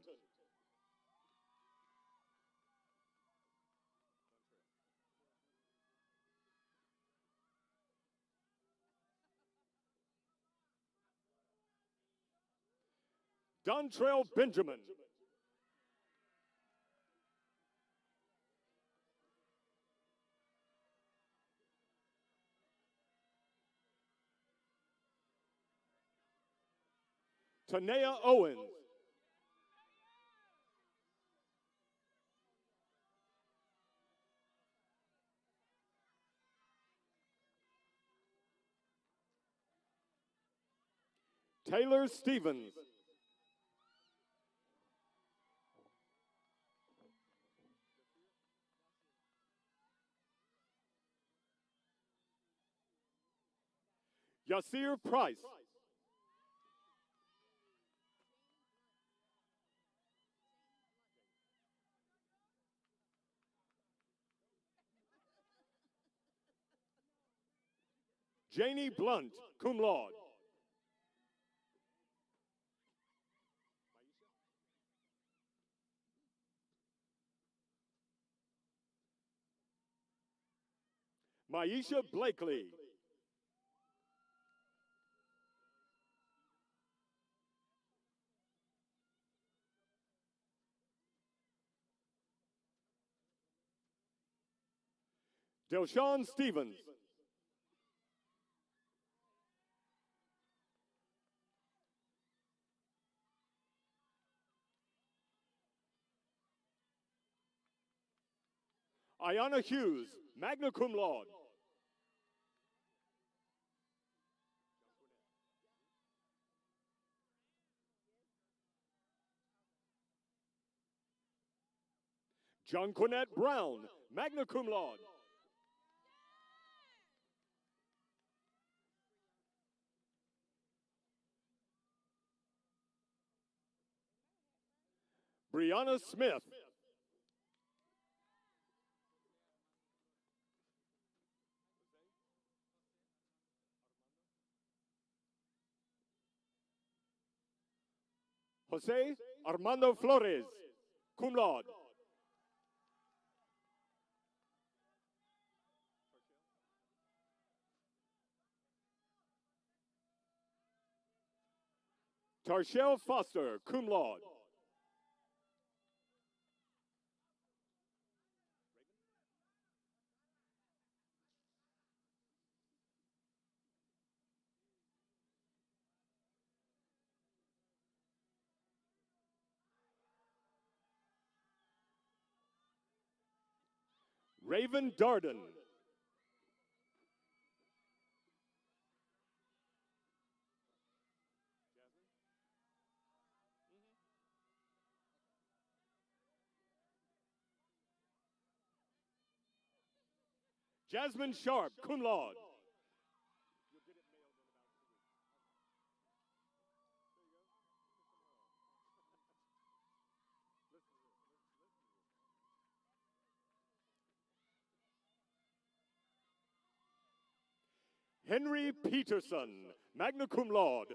Dontrell Benjamin. Tanea Owens. Taylor Stevens. Yasir Price. Janie Blunt, cum laude. Maisha Blakely. Delshawn Stevens. Ayana Hughes, magna cum laude. John Quinnett Brown, magna cum laude. Brianna Smith. Jose Armando Flores, cum laude. Tarshell Foster, cum laude. Raven Darden. Jasmine Sharp, cum laude. Henry Peterson, magna cum laude.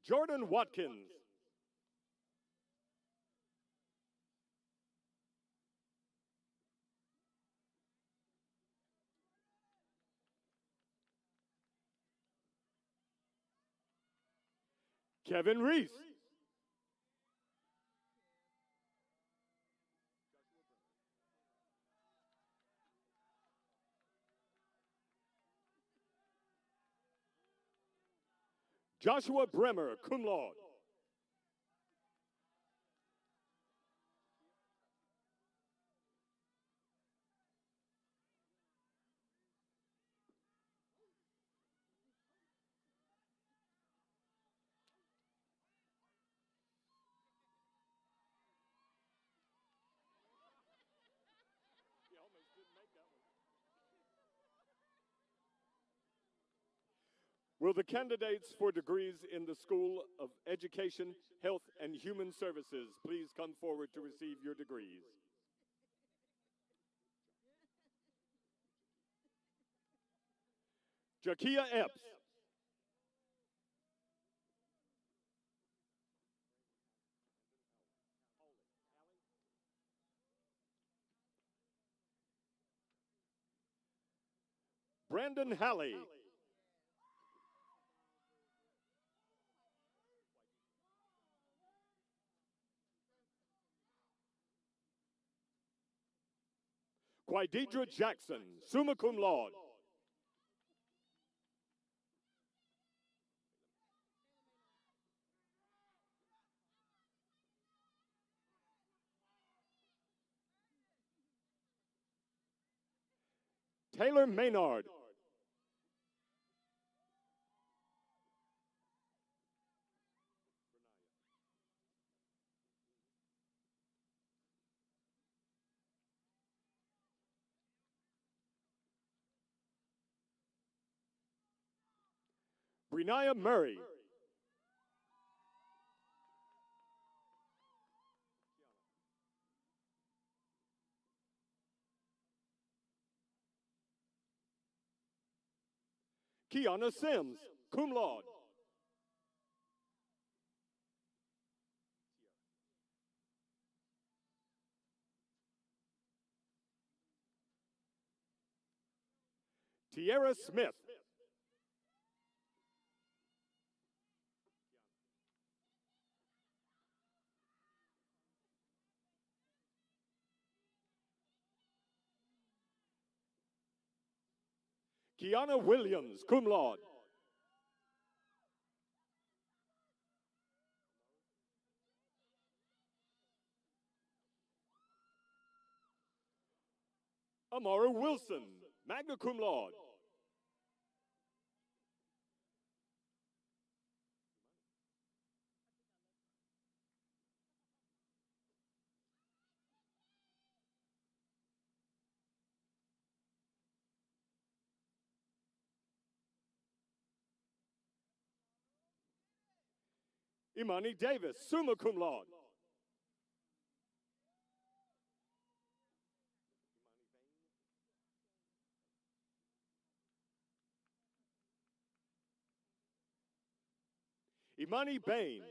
Jordan Watkins. Kevin Reese. Joshua Bremer, cum laude. Will the candidates for degrees in the School of Education, Health, and Human Services please come forward to receive your degrees? Jakia Epps. Brandon Halley. Quidedra Jackson, summa cum laude. Taylor Maynard. Brenaya Murray. Kiana Sims, cum laude. Tierra Smith. Kiana Williams, cum laude. Amara Wilson, magna cum laude. Imani Davis, summa cum laude. Imani Bain.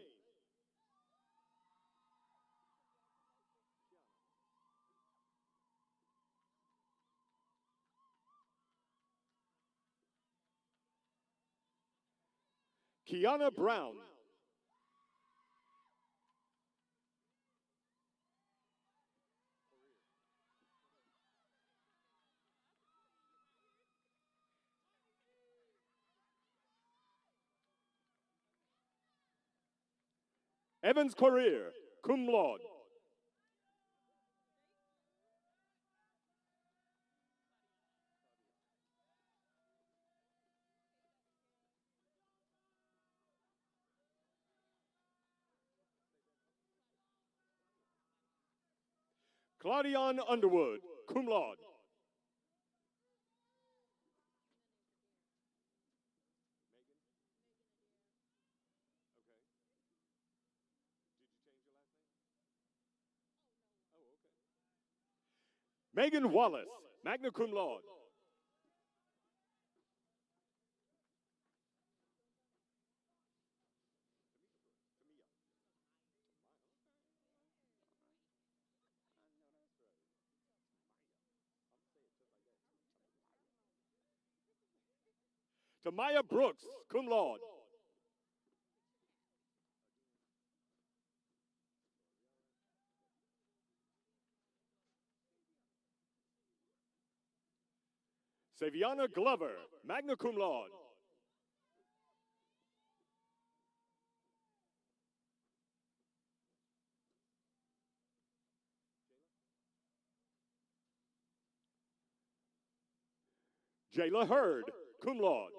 Kiana Brown. Evans Corrier, cum laude. Claudion Underwood, cum laude. Megan Wallace, magna cum laude. Tamaya Brooks, cum laude. Saviana Glover, magna cum laude. Jayla Hurd, cum laude.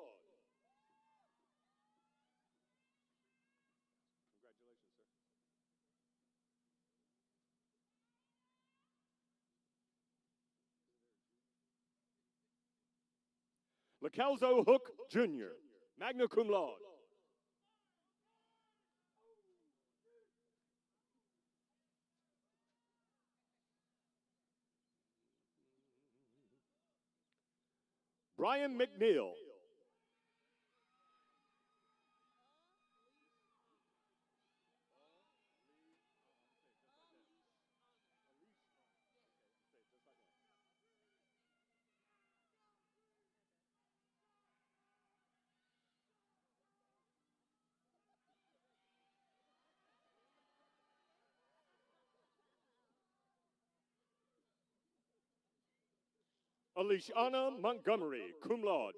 LaCalzo Hook, Jr., magna cum laude. Brian McNeil. Alishana Montgomery, cum laude.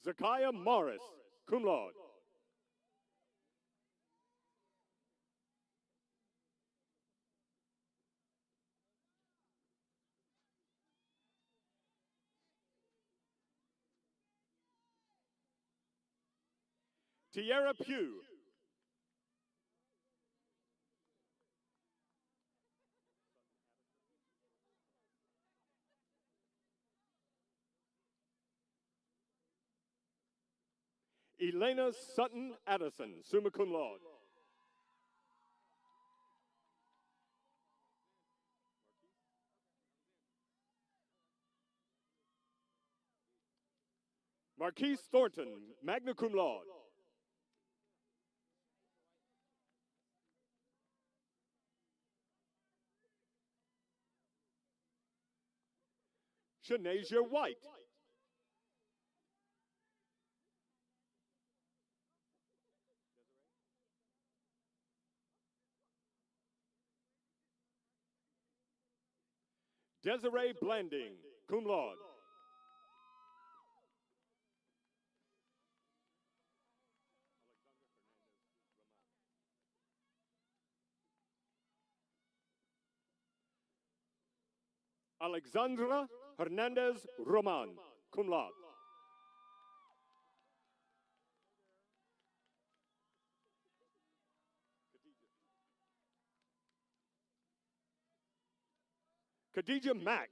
Zakiah Morris, cum laude. Tierra Pugh. Elena Sutton Addison, summa cum laude. Marquise Thornton, magna cum laude. Shanasia White. Desiree Blanding, cum laude. Alexandra Hernandez Roman, cum laude. Khadijah Mack.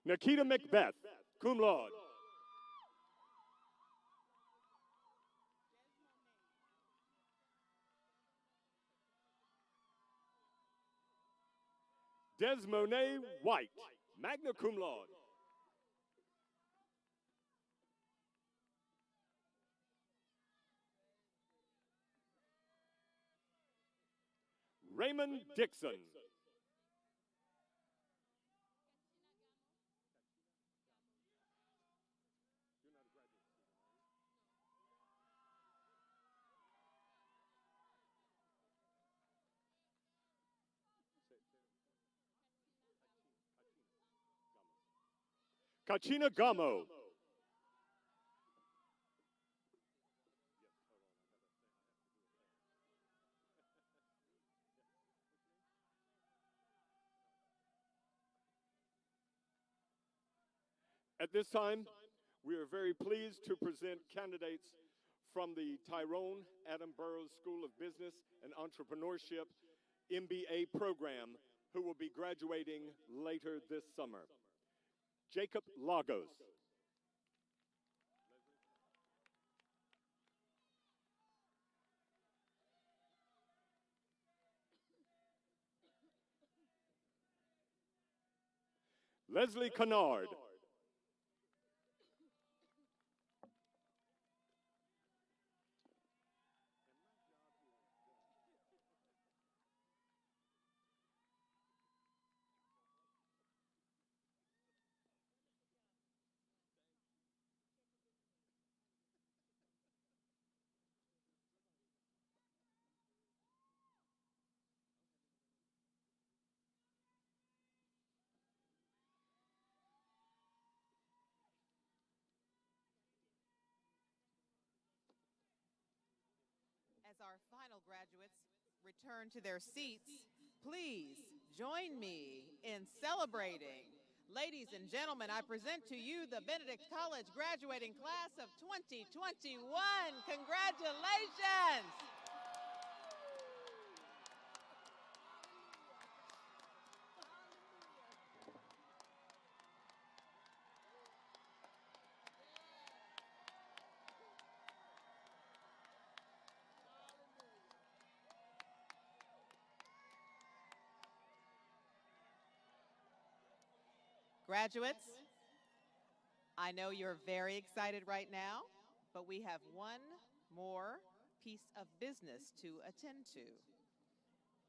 Nikita Macbeth, cum laude. Desmonet White, magna cum laude. Raymond Dixon. Kachina Gamo. At this time, we are very pleased to present candidates from the Tyrone Adam Burroughs School of Business and Entrepreneurship MBA program who will be graduating later this summer. Jacob Lagos. Leslie Kennard. our final graduates return to their seats, please join me in celebrating. Ladies and gentlemen, I present to you the Benedict College graduating class of 2021. Congratulations! Graduates, I know you're very excited right now, but we have one more piece of business to attend to.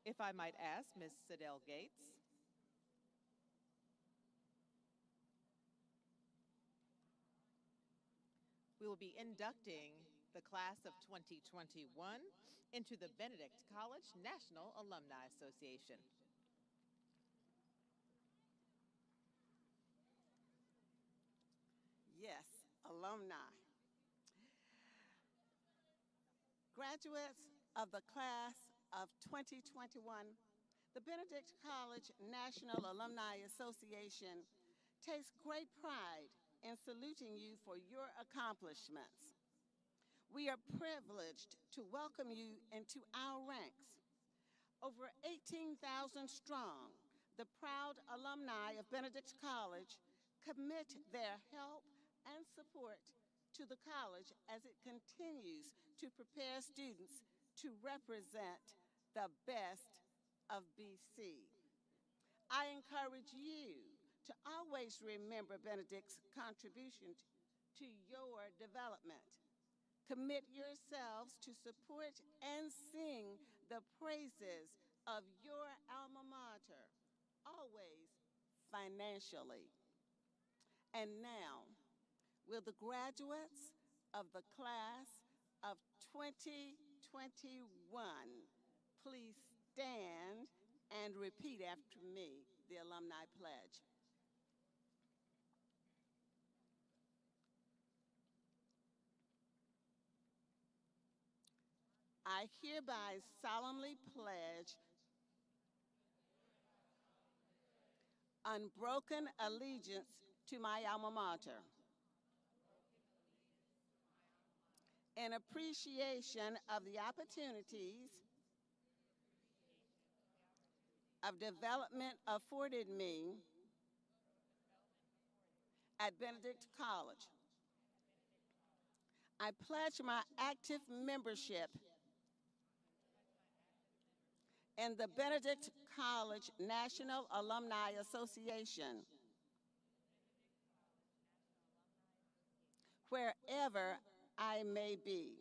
If I might ask, Ms. Sidell Gates. We will be inducting the class of 2021 into the Benedict College National Alumni Association. Yes, alumni. Graduates of the class of 2021, the Benedict College National Alumni Association takes great pride in saluting you for your accomplishments. We are privileged to welcome you into our ranks. Over 18,000 strong, the proud alumni of Benedict College commit their help and support to the college as it continues to prepare students to represent the best of BC. I encourage you to always remember Benedict's contribution to your development. Commit yourselves to support and sing the praises of your alma mater, always financially. And now, will the graduates of the class of 2021 please stand and repeat after me the Alumni Pledge. I hereby solemnly pledge unbroken allegiance to my alma mater, in appreciation of the opportunities of development afforded me at Benedict College. I pledge my active membership in the Benedict College National Alumni Association, wherever I may be.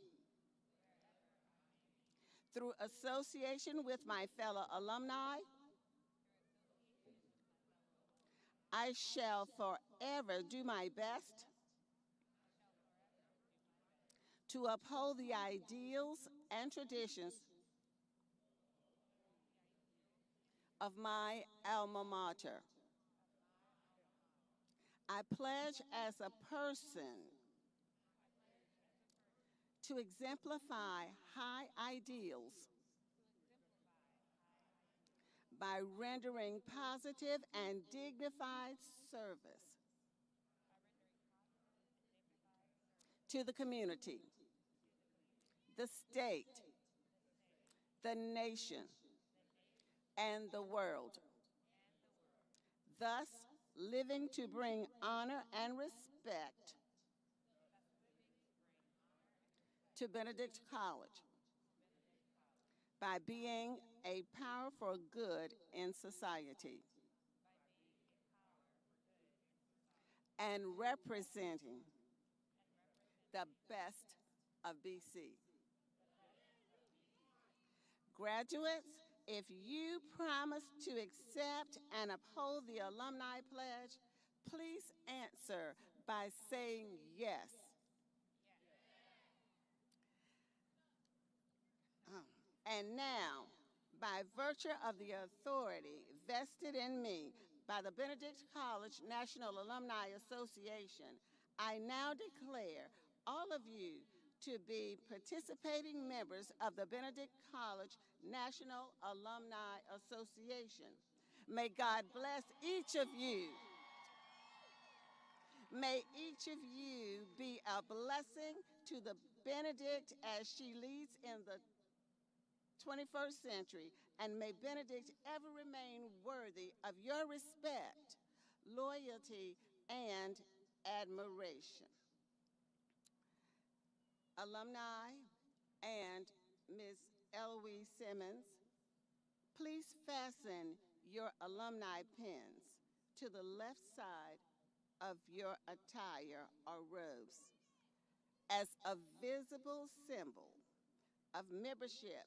Through association with my fellow alumni, I shall forever do my best to uphold the ideals and traditions of my alma mater. I pledge as a person to exemplify high ideals by rendering positive and dignified service to the community, the state, the nation, and the world, thus living to bring honor and respect to Benedict College by being a power for good in society and representing the best of BC. Graduates, if you promise to accept and uphold the Alumni Pledge, please answer by saying yes. And now, by virtue of the authority vested in me by the Benedict College National Alumni Association, I now declare all of you to be participating members of the Benedict College National Alumni Association. May God bless each of you. May each of you be a blessing to the Benedict as she leads in the 21st century, and may Benedict ever remain worthy of your respect, loyalty, and admiration. Alumni and Ms. Eloise Simmons, please fasten your alumni pins to the left side of your attire or robes as a visible symbol of membership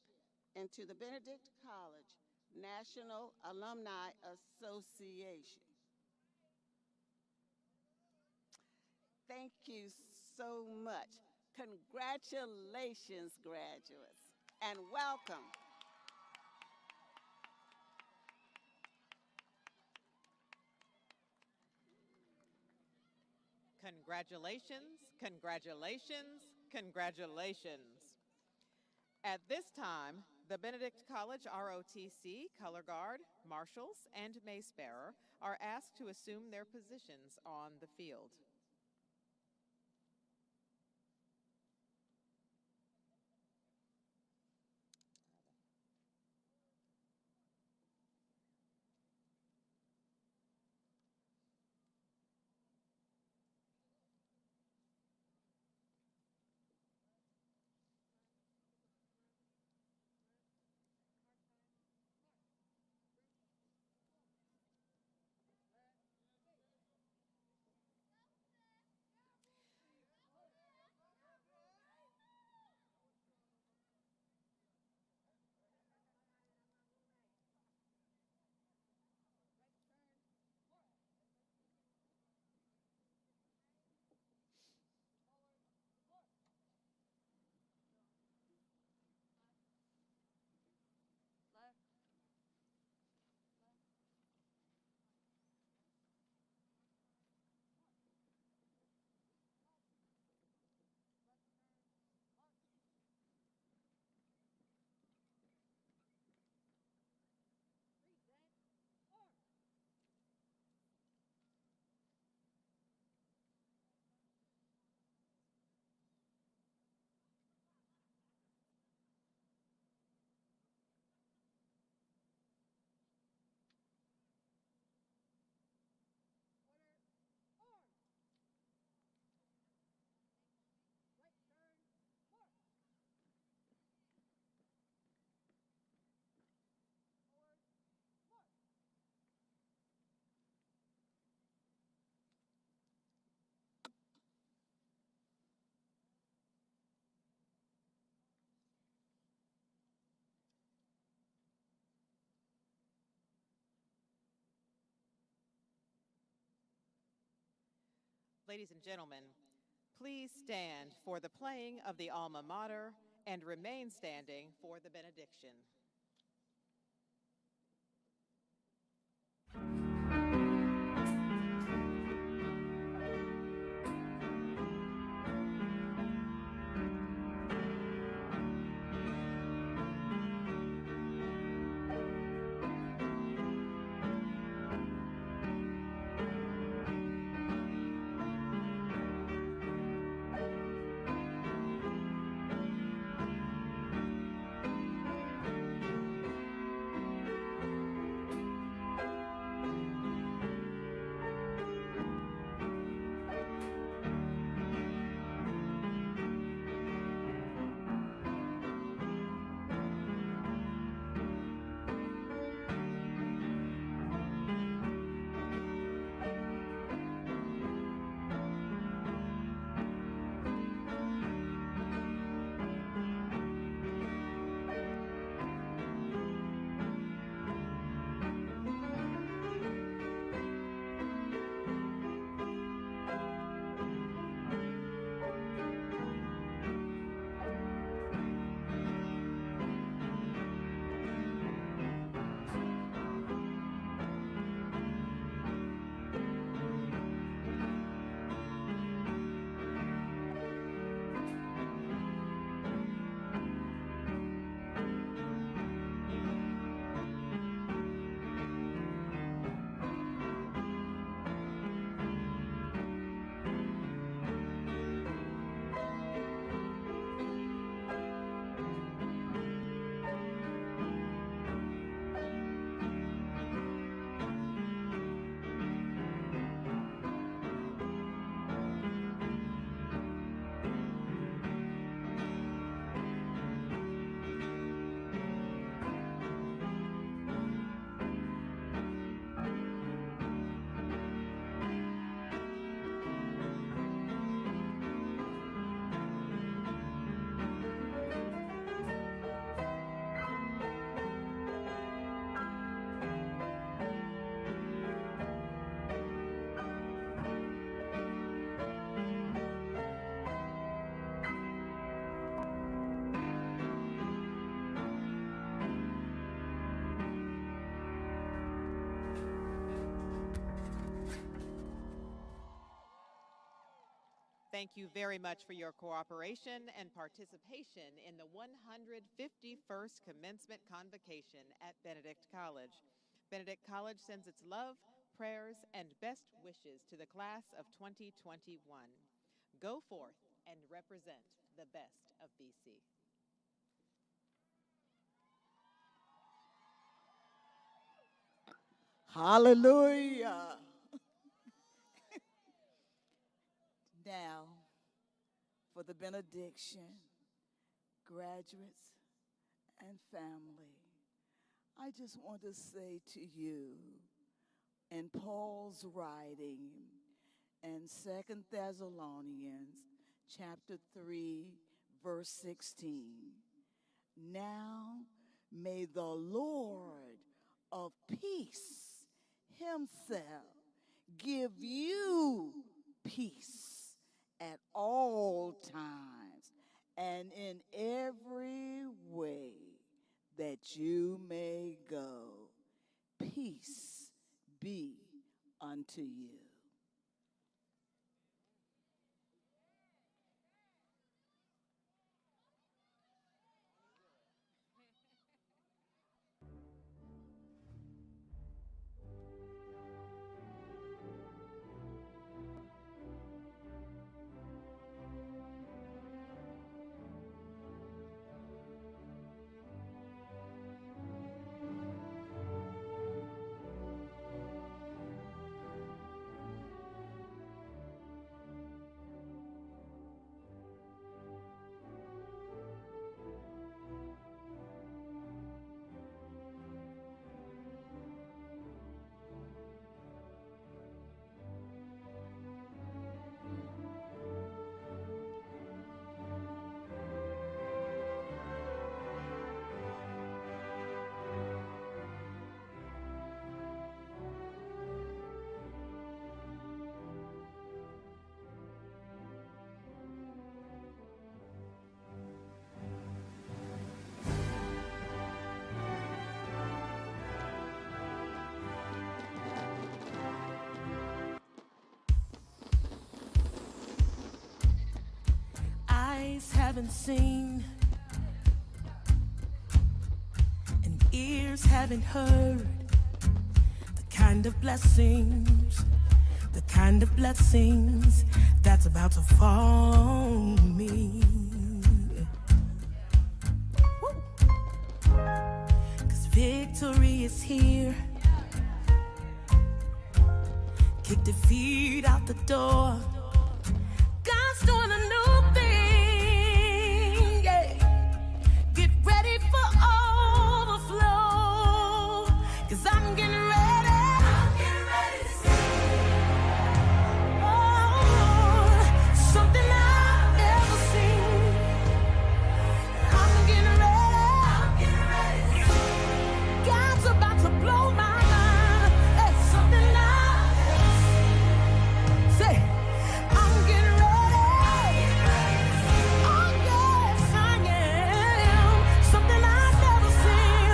into the Benedict College National Alumni Association. Thank you so much. Congratulations, graduates, and welcome. Congratulations, congratulations, congratulations. At this time, the Benedict College ROTC, Color Guard, Marshals, and Mace Bearer are asked to assume their positions on the field. Ladies and gentlemen, please stand for the playing of the alma mater and remain standing for the benediction. Thank you very much for your cooperation and participation in the 151st Commencement Convocation at Benedict College. Benedict College sends its love, prayers, and best wishes to the class of 2021. Go forth and represent the best of BC. Hallelujah. Now, for the benediction, graduates and family, I just want to say to you, in Paul's writing in 2 Thessalonians chapter 3, verse 16, now may the Lord of peace himself give you peace at all times and in every way that you may go. Peace be unto you. Eyes haven't seen and ears haven't heard the kind of blessings that's about to fall on me. 'Cause victory is here. Kick defeat out the door. God's doing a new thing, yeah. Get ready for overflow, 'cause I'm getting ready. I'm getting ready to see, oh, something I've never seen. I'm getting ready to see. God's about to blow my mind. That's something I've never seen. Say, I'm getting ready. Oh, yes, I am. Something I've never seen.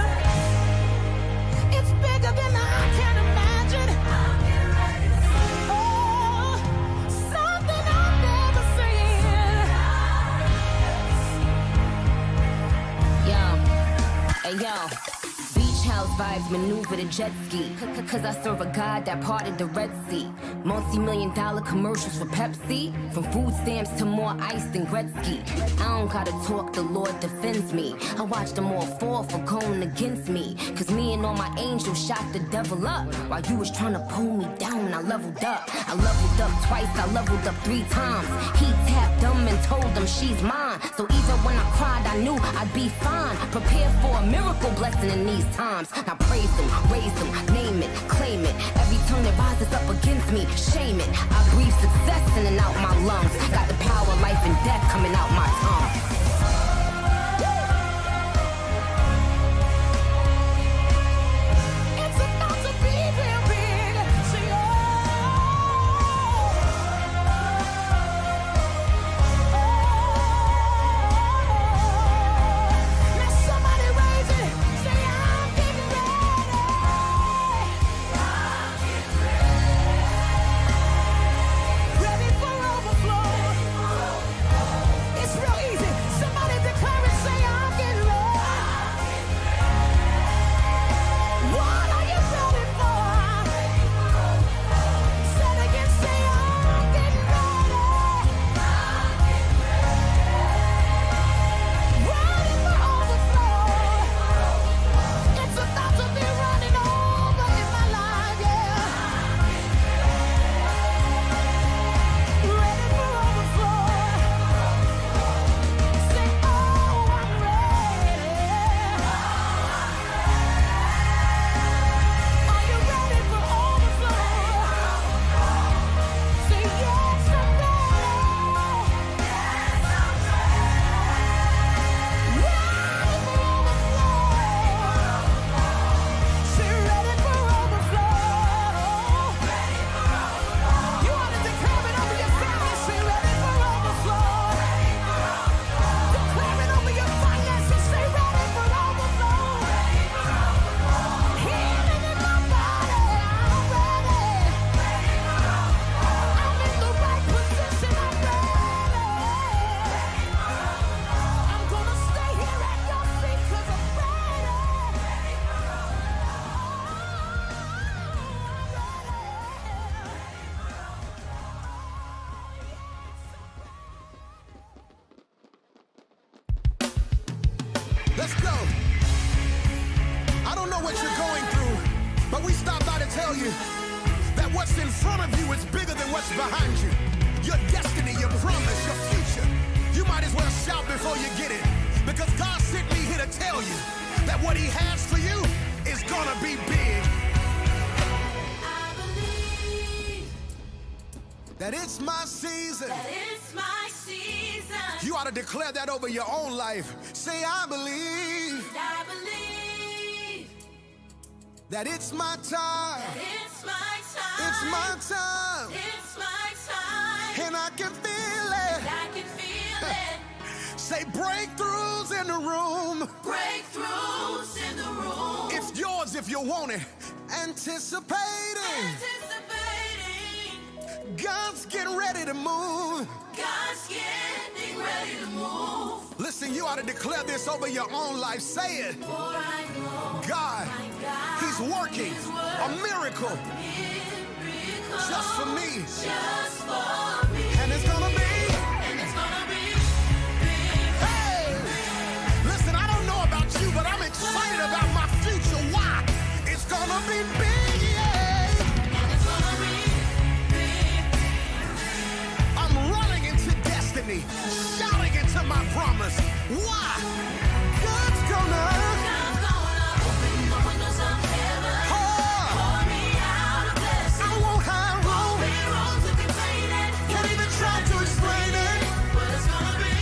It's bigger than I can imagine. I'm getting ready to see. Oh, something I've never seen. Yo, hey yo, beach house vibes maneuver the jet ski. 'Cause I serve a God that parted the Red Sea. Multi-million-dollar commercials for Pepsi. From food stamps to more ice than Gretzky. I don't gotta talk, the Lord defends me. I watch them all fall for going against me. 'Cause me and all my angels shot the devil up. While you was trying to pull me down, I leveled up. I leveled up twice, I leveled up 3 times. He tapped them and told them she's mine. So even when I cried, I knew I'd be fine. Prepared for a miracle blessing in these times. Now praise him, raise him, name it, claim it. Every tongue that rises up against me, shame it. I breathe success in and out my lungs. Got the power of life and death coming out my tongue. It's about to be real big. Say, oh. Now somebody raise it. Say, I'm getting ready. I'm getting ready. Ready for overflow. Let's go. I don't know what you're going through, but we stopped by to tell you that what's in front of you is bigger than what's behind you. Your destiny, your promise, your future. You might as well shout before you get it, because God sent me here to tell you that what he has for you is gonna be big. I believe That it's my season. that it's my season. You ought to declare that over your own life. Say, I believe I believe that it's my time. that it's my time. It's my time. It's my time. And I can feel it. I can feel it. Say breakthroughs in the room. Breakthroughs in the room. It's yours if you want it. Anticipating. God's getting ready to move. God's getting ready to move. Listen, you ought to declare this over your own life. Say it. For I know God, my God he's working is a miracle just for me. Just for me. And it's gonna be. And it's gonna be Hey! Listen, I don't know about you, but I'm excited about my future. Why? It's gonna be big, yeah. and it's gonna be big. I'm running into destiny, shouting into my promise. Why? God's gonna. God's gonna open the windows of heaven. Pour me out a blessing. I won't have room. Be room to contain it. Can't even try to explain it. But it's gonna be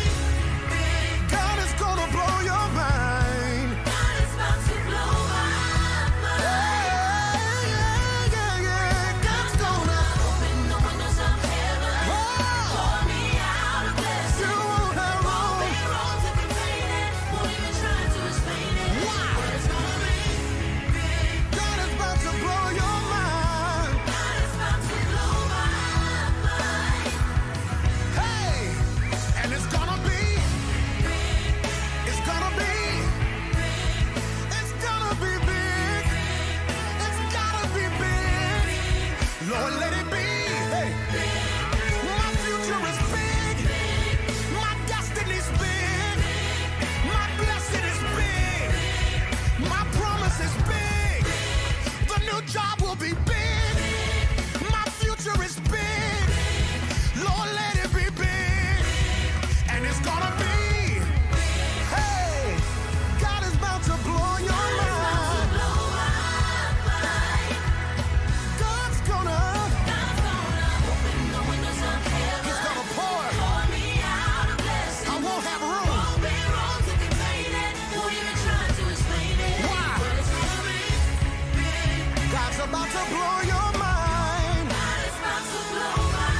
big. God is gonna blow your mind. God is about to blow my mind. Yeah. God's gonna. Open the windows of heaven. Pour me out a blessing. You won't have room. Be room to contain it. Won't even try to explain it. Why? But it's gonna be big. God is about to blow your mind. God is about to blow my mind. Hey, and it's gonna be. It's gonna be. It's gonna be big. It's gotta be big. Lord, let it be. Hey, my future is big. My destiny's big. My blessing is big. My promise is big. The new job will be big. My future is big. Lord, let it be big. And it's gonna be. Hey, God is about to blow your mind. Blow my mind. God's gonna. God's gonna open the windows of heaven. He's gonna pour. Pour me out a blessing. I won't have room. Won't be room to contain it. Won't even try to explain it. Why? But it's gonna be big. God's about to blow your mind. God is about to blow my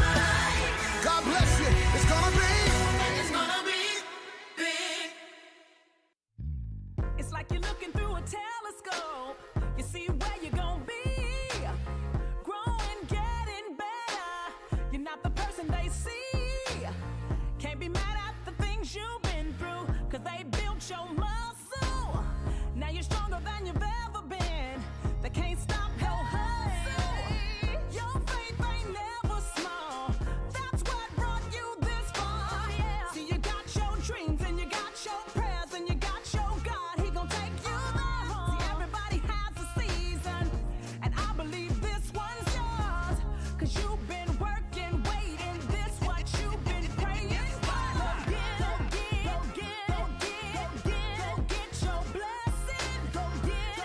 mind. God bless you. It's gonna be. And it's gonna be big. It's like you're looking through a telescope. You see where you're gonna be. Growing, getting better. You're not the person they see. Can't be mad at the things you've been through, 'cause they built your muscle. Now you're stronger than you've ever been. They can't stop your hustle. Your faith ain't never small. That's what brought you this far. See, you got your dreams and you got your prayers and you got your God. He gon' take you there. See, everybody has a season, and I believe this one's yours. 'Cause you've been working, waiting. This what you've been praying for. Go get your blessing. Go get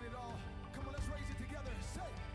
it all. Come on, let's raise it together. Say.